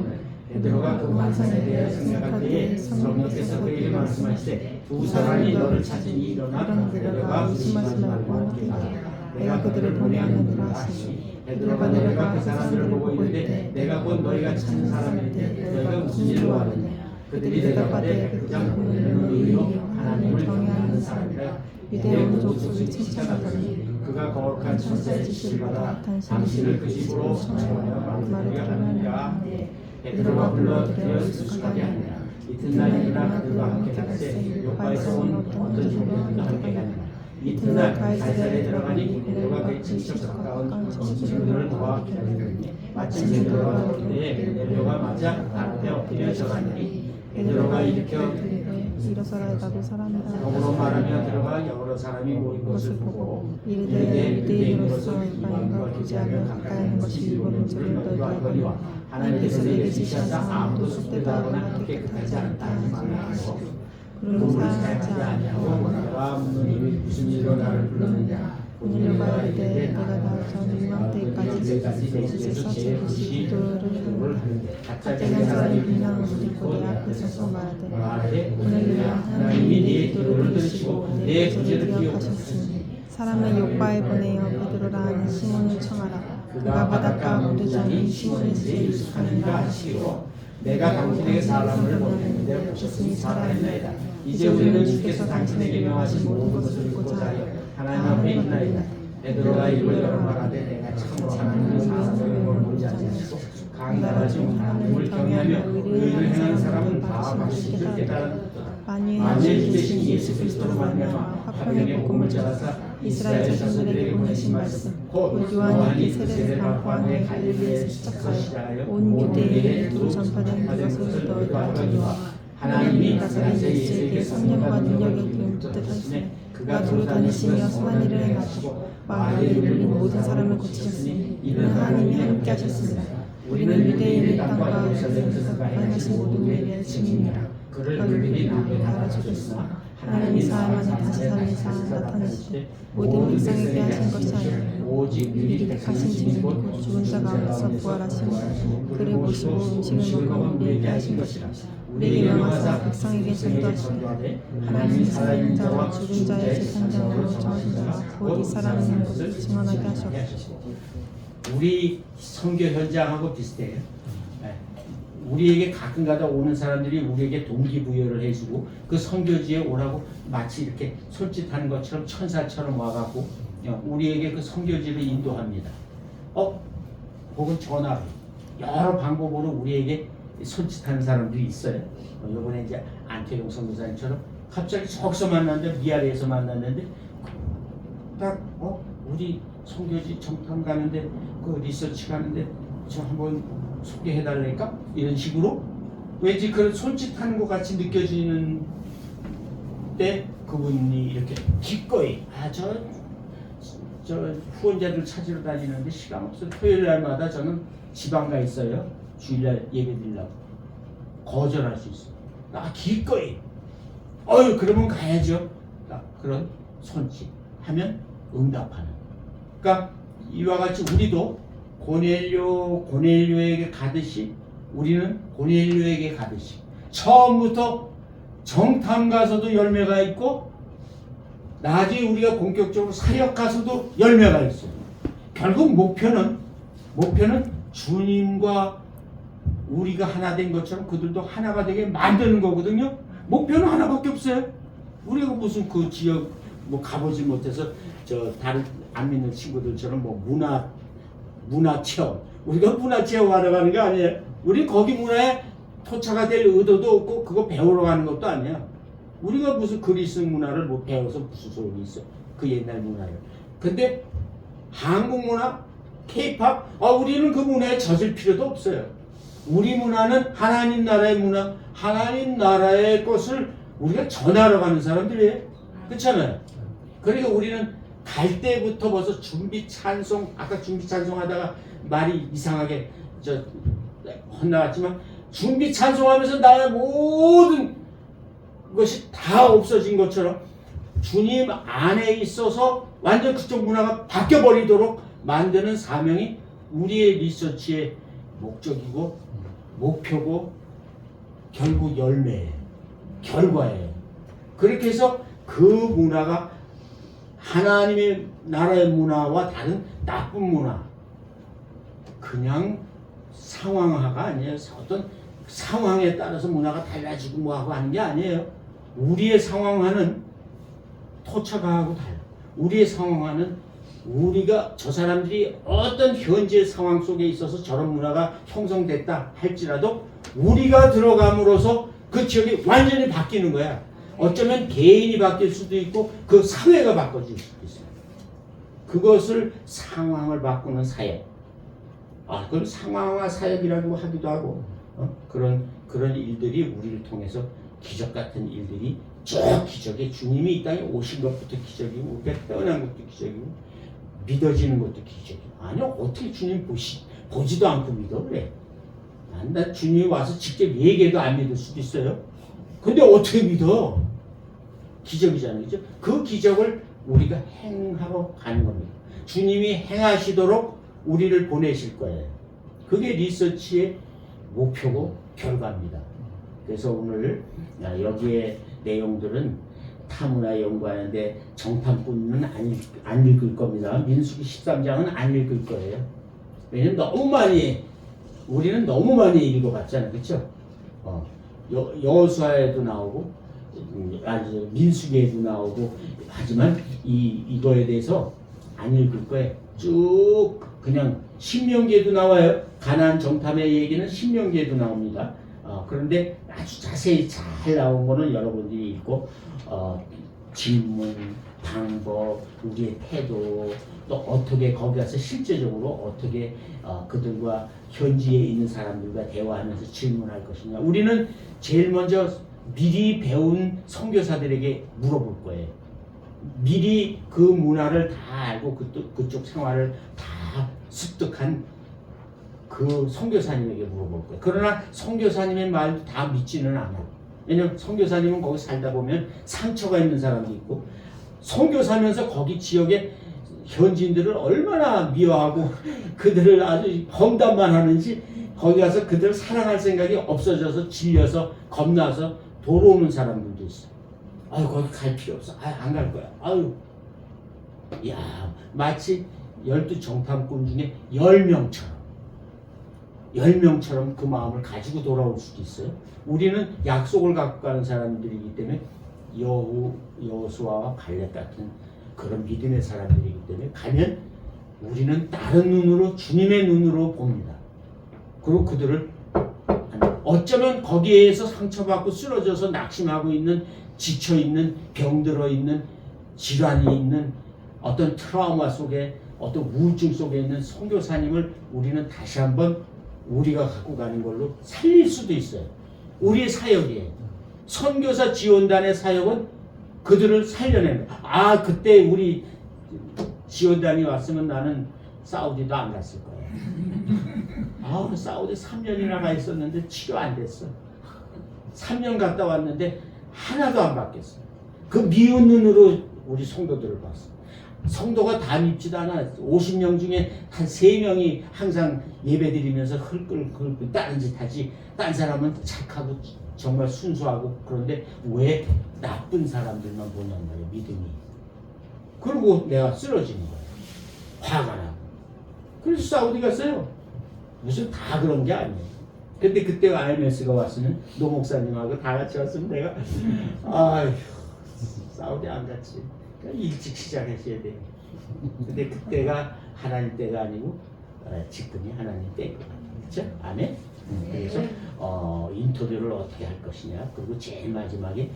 베드로가 그 환상에 대해 생각할 때에 성령께서 그에게 말씀하시되 두 사람이 너를 찾으니 일어나 내려가 의심하지 말고 함께 가라. 내가 그들을 보내었느니라 하시니 베드로가 내려가 그 사람들을 보고 이르되 내가 곧 너희가 찾는 사람인데 너희가 무슨 일로 왔느냐. 그들이 대답하되 백부장 고넬료는 의로 하나님을 경외하는 사람이라 유대인 족속을 칭찬하더니 그가 거룩한 천사의 지시를 받아 당신을 그 집으로 초청하여 말하게 하느니라. 베드로가 불러 드디어 수숙하게 하니라. 이튿날 일어나 그들과 함께 갈새 요파에서 온 어떤 종들과 함께 가니라. 이튿날 가이사랴에 들어가니 베드로가 그의 친척 가까운 친구들을 도와 기다리더니 마침 베드로가 올 때에 고넬료가 맞아 앞에 엎드려 절하니 베드로가 일으켜 일어서라 나도 사람이다. 영어로 말하며 들어가 여러 사람이 모인 것을 보고 이르되 유대인으로서 이방인과 교제하며 가까이 하는 것이 일본인 줄을 너희가 알거니와 하나님께서 내게 지시하사 아무도 속되다 하거나 깨끗하지 않다 하지 말라 하고 그를 사랑하지 아니하고 내가 묻는 이유 무슨 일로 나를 불렀느냐. 고넬료가 이르되 내가 나전 이맘때까지 내 집에서 제 그들을 가짜된 사람이 비난을 듣고 내 앞에 서서 말하되 고넬료야 하나님이 네 기도를 들으시고 내 구제를 기억하셨으니 사람을 요바에 보내어 베드로라 하는 시몬을 청하라. 그가 바닷가 모두 전이 시온에서 유숙하는가 하시고 내가 당신에게 사람을 보냈는데 보셨으니 살아있나이다. 이제 우리는 주께서 당신에게 명하신 모든 것을 믿고자 하여 하나님 앞에 있나이다. 베드로가 이를 열어 말하되 내가 참으로 하나님의 사람을 본지 아니하시고 강단하지 하나님을 경외하며 의를 행하는 사람은 다 받으실 깨달았다. 만유의 주 되신 예수 그리스도로 말미암아 화평의 복음을 전하사 이스라엘 자손들에게 보내신 말씀 곧 요한이 세례를 반포하에 갈릴리에서 시작하여 온 유대인에 두루 전파된 그것을 너희가 알거니와 하나님이 나사렛 예수에게 성령과 능력의 기름을 뜻하시네 그가 두루 다니시며 선한 일을 행하시고 마귀에 눌린 모든 사람을 고치셨으니 이는 하나님이 함께 하셨습니다. 우리는 유대인의 땅과 예루살렘에서 행하신 모든 일의 증인이라. 그를 우리들이 남게 알아주셨으나 하나님이 사람 안에 다시 사는 사람 나타내시되 모든 백성에게 하신 것이 아니라 오직 미리 택하신 증인이고 죽은 자 가운데서 부활하시니 그를 모시고 음식을 먹고 우리에게 하신 것이라. 우리에게 명하사 백성에게 전도하시되 하나님이 살아있는 자와 죽은 자의 재판장으로 정하신 자가 곧 이 사람이 있는 것을 증언하게 하셨고. 우리 선교 현장하고 비슷해요. 우리에게 가끔가다 오는 사람들이 우리에게 동기부여를 해주고 그 선교지에 오라고 마치 이렇게 손짓하는 것처럼 천사처럼 와갖고 우리에게 그 선교지를 인도합니다. 혹은 전화로 여러 방법으로 우리에게 손짓하는 사람들이 있어요. 이번에 이제 안태용 선교사님처럼 갑자기 저기서 만났는데 미아리에서 만났는데 딱 우리 선교지 정탐 가는데 그 리서치 가는데 저 한번 소개해달랄까? 이런 식으로 왠지 그런 손짓하는 것 같이 느껴지는 때 그분이 이렇게 기꺼이 저 후원자들 찾으러 다니는데 시간 없어요. 토요일 날마다 저는 지방 가 있어요. 주일날 예배 드리려고 거절할 수 있어요. 기꺼이 그러면 가야죠. 그런 손짓 하면 응답하는. 그러니까 이와 같이 우리도 고넬료에게 가듯이 우리는 고넬료에게 가듯이 처음부터 정탐 가서도 열매가 있고 나중에 우리가 본격적으로 사역 가서도 열매가 있어요. 결국 목표는 주님과 우리가 하나 된 것처럼 그들도 하나가 되게 만드는 거거든요. 목표는 하나밖에 없어요. 우리가 무슨 그 지역 가보지 못해서 저 다른 안 믿는 친구들처럼 문화 체험. 우리가 문화 체험하러 가는 게 아니에요. 우리 거기 문화에 토착가 될 의도도 없고 그거 배우러 가는 것도 아니야. 우리가 무슨 그리스 문화를 배워서 무슨 소용이 있어. 그 옛날 문화를. 근데 한국 문화, K-팝, 우리는 그 문화에 젖을 필요도 없어요. 우리 문화는 하나님 나라의 문화, 하나님 나라의 것을 우리가 전하러 가는 사람들이에요. 그렇잖아요. 그러니까 우리는 갈 때부터 벌써 준비 찬송, 아까 준비 찬송 하다가 말이 이상하게 헛나갔지만 준비 찬송하면서 나의 모든 것이 다 없어진 것처럼 주님 안에 있어서 완전 그쪽 문화가 바뀌어버리도록 만드는 사명이 우리의 리서치의 목적이고 목표고 결국 열매예요. 결과예요. 그렇게 해서 그 문화가 하나님의 나라의 문화와 다른 나쁜 문화, 그냥 상황화가 아니에요. 어떤 상황에 따라서 문화가 달라지고 뭐하고 하는 게 아니에요. 우리의 상황화는 토착화하고 달라요. 우리의 상황화는 우리가 저 사람들이 어떤 현재 상황 속에 있어서 저런 문화가 형성됐다 할지라도 우리가 들어감으로써 그 지역이 완전히 바뀌는 거야. 어쩌면 개인이 바뀔 수도 있고 그 사회가 바꿔질 수도 있어요. 그것을 상황을 바꾸는 사역. 그걸 상황화 사역이라고 하기도 하고 그런 일들이 우리를 통해서 기적 같은 일들이 저 기적에 주님이 이 땅에 오신 것부터 기적이고 우리가 태어난 것도 기적이고 믿어지는 것도 기적이고 아니 어떻게 주님 보지도 않고 믿어 그래. 나 주님이 와서 직접 얘기해도 안 믿을 수도 있어요. 근데 어떻게 믿어? 기적이잖아요. 그죠? 그 기적을 우리가 행하러 가는 겁니다. 주님이 행하시도록 우리를 보내실 거예요. 그게 리서치의 목표고 결과입니다. 그래서 오늘 여기에 내용들은 타문화 연구하는데 정탐꾼은 안 읽을 겁니다. 민수기 13장은 안 읽을 거예요. 왜냐면 우리는 너무 많이 읽어봤잖아요, 그렇죠? 여호수아에도 나오고, 아주 민수기에도 나오고, 하지만 이거에 대해서 안 읽을 거예요. 쭉 그냥 신명기에도 나와요. 가나안 정탐의 얘기는 신명기에도 나옵니다. 그런데 아주 자세히 잘 나온 거는 여러분들이 읽고 질문, 방법, 우리의 태도, 또 어떻게 거기 가서 실제적으로 어떻게 그들과 현지에 있는 사람들과 대화하면서 질문할 것이냐. 우리는 제일 먼저 미리 배운 선교사들에게 물어볼 거예요. 미리 그 문화를 다 알고 그쪽 생활을 다 습득한 그 선교사님에게 물어볼 거예요. 그러나 선교사님의 말도 다 믿지는 않아요. 왜냐면 선교사님은 거기 살다 보면 상처가 있는 사람도 있고, 선교사면서 거기 지역의 현지인들을 얼마나 미워하고 그들을 아주 험담만 하는지, 거기 가서 그들을 사랑할 생각이 없어져서 질려서 겁나서 돌아오는 사람들도 있어. 아유, 거기 갈 필요 없어. 아유, 안 갈 거야. 아유, 야, 마치 12 정탐꾼 중에 10명처럼 그 마음을 가지고 돌아올 수도 있어요. 우리는 약속을 갖고 가는 사람들이기 때문에 여호수아와 갈렙 같은 그런 믿음의 사람들이기 때문에 가면 우리는 다른 눈으로, 주님의 눈으로 봅니다. 그리고 그들을 어쩌면 거기에서 상처받고 쓰러져서 낙심하고 있는, 지쳐있는, 병들어 있는, 질환이 있는 어떤 트라우마 속에, 어떤 우울증 속에 있는 선교사님을 우리는 다시 한번 우리가 갖고 가는 걸로 살릴 수도 있어요. 우리의 사역이에요. 선교사 지원단의 사역은 그들을 살려내는 거예요. 그때 우리 지원단이 왔으면 나는 사우디도 안 갔을 거예요. 사우디 3년이나 가 있었는데 치료 안 됐어. 3년 갔다 왔는데 하나도 안 바뀌었어. 그 미운 눈으로 우리 성도들을 봤어. 성도가 다 밉지도 않아. 50명 중에 한 3명이 항상 예배드리면서 흘끌 다른 짓 하지. 딴 사람은 착하고 정말 순수하고. 그런데 왜 나쁜 사람들만 보냔 말이야, 믿음이. 그리고 내가 쓰러지는 거야. 화가 나고. 그래서 사우디 갔어요. 무슨 다 그런 게 아니에요. 근데 그때 IMS가 왔으면 노 목사님하고 다 같이 왔으면 내가 아휴, 사우디 안 갔지. 그러니까 일찍 시작하셔야 돼. 근데 그때가 하나님 때가 아니고 지금이 하나님 때인 것 같아요. 그렇죠? 아멘? 그래서 인터뷰를 어떻게 할 것이냐. 그리고 제일 마지막에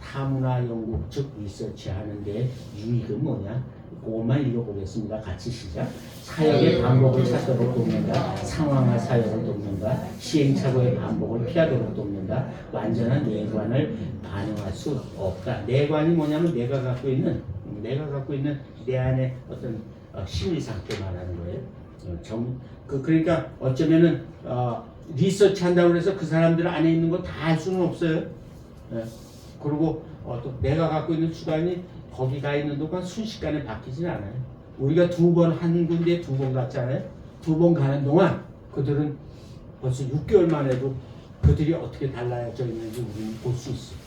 타문화 연구, 즉 리서치 하는데 유익은 뭐냐. 그것만 읽어보겠습니다. 같이 시작. 사역의 방법을 찾도록 돕는다. 상황화 사역을 돕는다. 시행착오의 반복을 피하도록 돕는다. 완전한 내관을 반영할 수 없다. 내관이 뭐냐면 내가 갖고 있는 내 안에 어떤 심리 상태 말하는 거예요. 그러니까 어쩌면은 리서치 한다고 해서 그 사람들 안에 있는 거 다 알 수는 없어요. 그리고 또 내가 갖고 있는 주관이 거기 가 있는 동안 순식간에 바뀌진 않아요. 우리가 2번 한 군데 2번 갔잖아요. 2번 가는 동안 그들은 벌써 6개월 만에도 그들이 어떻게 달라져 있는지 우리는 볼 수 있어요.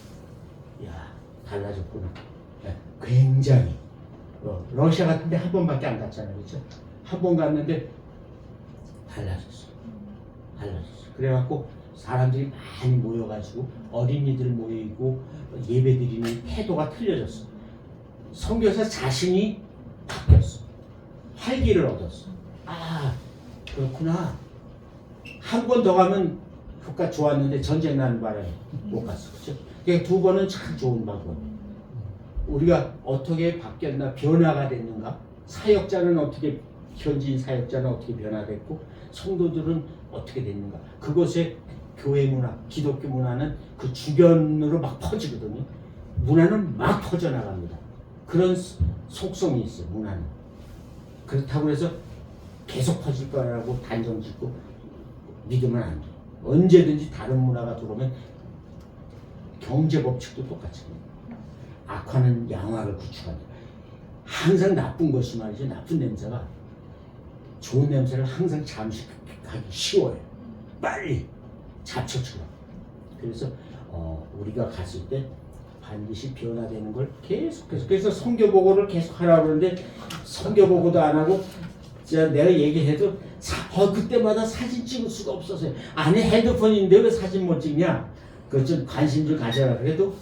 야, 달라졌구나. 굉장히. 러시아 같은데 한 번밖에 안 갔잖아요. 그렇죠? 한 번 갔는데 달라졌어. 그래갖고 사람들이 많이 모여가지고 어린이들 모이고 예배드리는 태도가 틀려졌어. 선교사 자신이 바뀌었어. 활기를 얻었어. 그렇구나. 한 번 더 가면 효과 좋았는데 전쟁 나는 바람에 못 갔어. 그렇죠? 그러니까 2번은 참 좋은 방법이에요. 우리가 어떻게 바뀌었나, 변화가 됐는가, 사역자는 어떻게, 현지인 사역자는 어떻게 변화됐고 성도들은 어떻게 됐는가. 그것의 교회 문화, 기독교 문화는 그 주변으로 막 퍼지거든요. 문화는 막 퍼져나갑니다. 그런 속성이 있어요. 문화는. 그렇다고 해서 계속 퍼질 거라고 단정 짓고 믿으면 안 돼요. 언제든지 다른 문화가 들어오면 경제 법칙도 똑같습니다. 악화는 양화를 구축한다. 항상 나쁜 것이 말이죠. 나쁜 냄새가 좋은 냄새를 항상 잠식하기 쉬워요. 빨리 잡초처럼. 그래서 우리가 갔을 때 반드시 변화되는 걸 계속해서, 그래서 선교보고를 계속 하라고 그러는데 선교보고도 안 하고 진짜 내가 얘기해도 그때마다 사진 찍을 수가 없어서요. 안에 핸드폰인데 왜 사진 못 찍냐? 그 좀 관심 좀 가져라. 그래도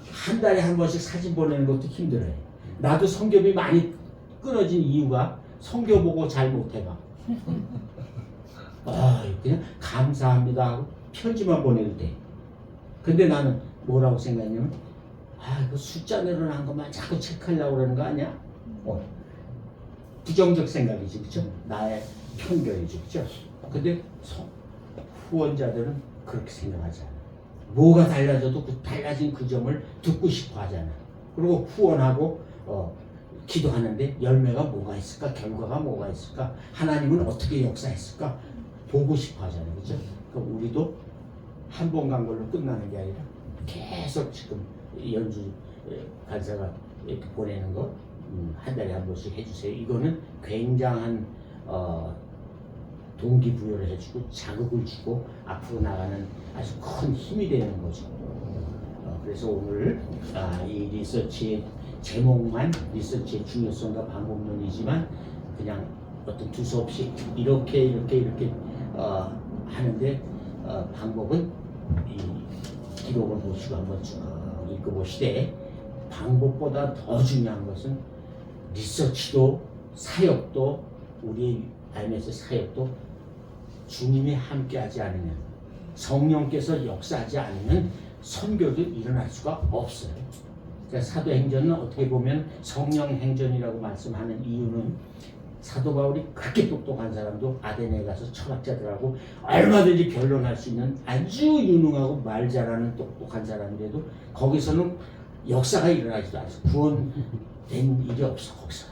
한 달에 한 번씩 사진 보내는 것도 힘들어요. 나도 성경이 많이 끊어진 이유가 성경 보고 잘 못해봐. 그냥 감사합니다 하고 편지만 보내도 돼. 근데 나는 뭐라고 생각했냐면 그 숫자 늘어난 것만 자꾸 체크하려고 그러는 거 아니야? 부정적 생각이지, 그쵸? 나의 편견이지, 그쵸? 근데 후원자들은 그렇게 생각하지 않아. 뭐가 달라져도 달라진 그 점을 듣고 싶어 하잖아. 그리고 후원하고 기도하는데 열매가 뭐가 있을까? 결과가 뭐가 있을까? 하나님은 어떻게 역사했을까? 보고 싶어 하잖아요, 그죠? 그러니까 우리도 한 번 간 걸로 끝나는 게 아니라 계속 지금 연주 간사가 이렇게 보내는 거 한 달에 한 번씩 해주세요. 이거는 굉장한 동기부여를 해주고 자극을 주고 앞으로 나가는 아주 큰 힘이 되는 거죠. 그래서 오늘 이 리서치의 제목만 리서치의 중요성과 방법론이지만 그냥 어떤 두서없이 이렇게 하는데 방법은 이 기록을 보시고 한번 쭉 읽어보시되 방법보다 더 중요한 것은 리서치도 사역도 우리의 IMS 사역도 주님이 함께하지 않으면 성령께서 역사하지 않으면 선교도 일어날 수가 없어요. 그러니까 사도행전은 어떻게 보면 성령행전이라고 말씀하는 이유는 사도 바울이 그렇게 똑똑한 사람도 아테네에 가서 철학자들하고 얼마든지 변론할 수 있는 아주 유능하고 말 잘하는 똑똑한 사람인데도 거기서는 역사가 일어나지도 않아서 구원된 일이 없어. 거기서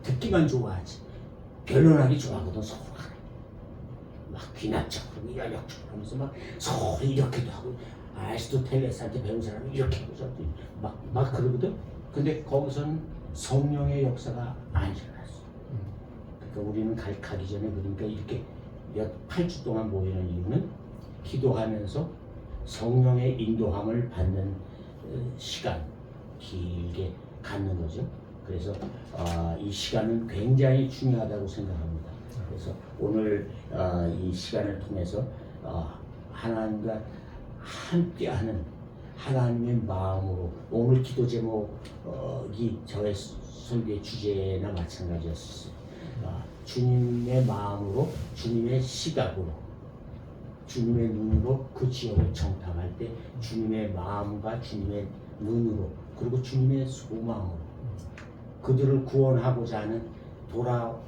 듣기만 좋아하지 변론하기 좋아하거든. 서로 막 귀납적으로 연역적으로 하면서 막 서로 이렇게도 하고 아리스토텔레스한테 배운 사람이 이렇게 하고 막 그러거든. 근데 거기서는 성령의 역사가 안 일어났어. 그러니까 우리는 가기 전에 그러니까 이렇게 8주 동안 모이는 이유는 기도하면서 성령의 인도함을 받는 시간 길게 갖는 거죠. 그래서 이 시간은 굉장히 중요하다고 생각합니다. 그래서 오늘 이 시간을 통해서 하나님과 함께하는 하나님의 마음으로 오늘 기도 제목이 저의 설교의 주제나 마찬가지였어요. 주님의 마음으로 주님의 시각으로 주님의 눈으로 그 지역을 정탐할 때 주님의 마음과 주님의 눈으로 그리고 주님의 소망으로 그들을 구원하고자 하는 돌아온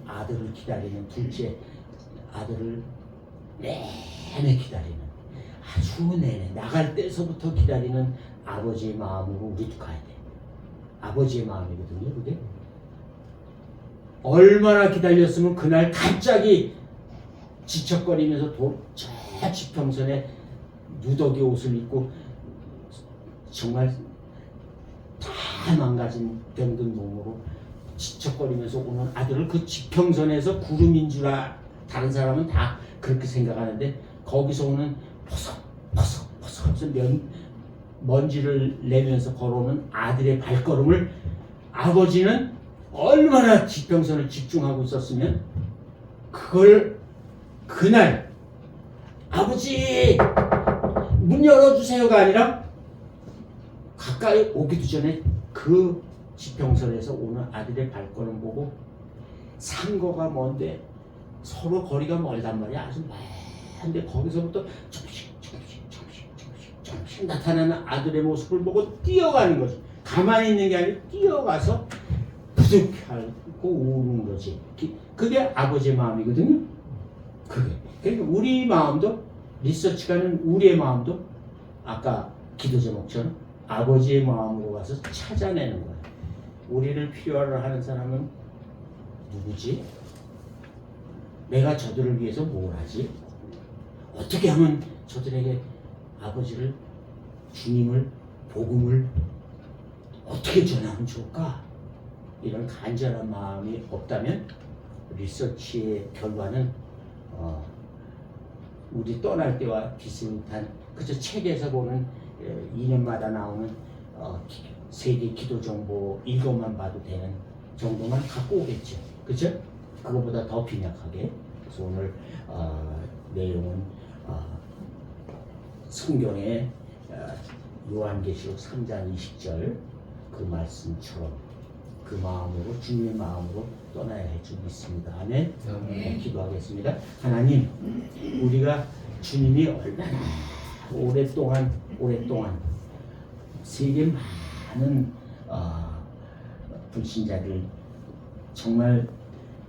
아들을 기다리는 둘째 아들을 내내 기다리는 아주 내내 나갈 때서부터 기다리는 아버지의 마음으로 우리도 가야 돼. 아버지의 마음이거든요. 그게 얼마나 기다렸으면 그날 갑자기 지척거리면서 저 지평선에 누더기 옷을 입고 정말 다 망가진 병든 몸으로 지척거리면서 오는 아들을 그 지평선에서 구름인 줄 다른 사람은 다 그렇게 생각하는데 거기서 오는 퍼석퍼석퍼석 먼지를 내면서 걸어오는 아들의 발걸음을 아버지는 얼마나 지평선을 집중하고 있었으면 그걸 그날 아버지 문 열어주세요가 아니라 가까이 오기도 전에 그 지평선에서 오는 아들의 발걸음 보고 상거가 먼데 서로 거리가 멀단 말이야. 아주 먼데 거기서부터 조금씩 나타나는 아들의 모습을 보고 뛰어가는 거지. 가만히 있는 게 아니라 뛰어가서 부득하고 오는 거지. 그게 아버지의 마음이거든요. 그러니까 우리 마음도 리서치가는 우리의 마음도 아까 기도 제목처럼 아버지의 마음으로 가서 찾아내는 거야. 우리를 필요로 하는 사람은 누구지? 내가 저들을 위해서 뭘 하지? 어떻게 하면 저들에게 아버지를 주님을 복음을 어떻게 전하면 좋을까? 이런 간절한 마음이 없다면 리서치의 결과는 우리 떠날 때와 비슷한 그저 책에서 보는 2년마다 나오는 세계 기도 정보 이것만 봐도 되는 정도만 갖고 오겠죠. 그죠? 그것보다 더 빈약하게. 그래서 오늘 내용은 성경의 요한계시록 3장 20절 그 말씀처럼 그 마음으로 주님의 마음으로 떠나야 할 줄 믿습니다. 아멘. 네, 기도하겠습니다. 하나님, 우리가 주님이 얼마나 오랫동안 세계 많은 불신자들 정말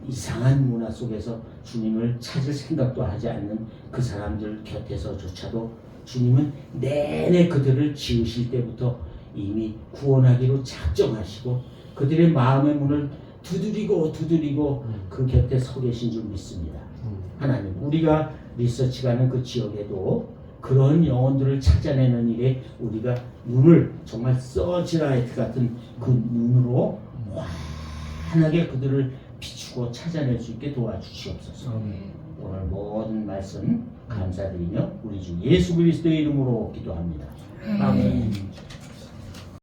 이상한 문화 속에서 주님을 찾을 생각도 하지 않는 그 사람들 곁에서조차도 주님은 내내 그들을 지으실 때부터 이미 구원하기로 작정하시고 그들의 마음의 문을 두드리고 그 곁에 서 계신 줄 믿습니다. 하나님, 우리가 리서치 가는 그 지역에도 그런 영혼들을 찾아내는 일에 우리가 눈을 정말 서치라이트 같은 그 눈으로 환하게 그들을 비추고 찾아낼 수 있게 도와주시옵소서. 오늘 모든 말씀 감사드리며 우리 주 예수 그리스도의 이름으로 기도합니다. 아멘.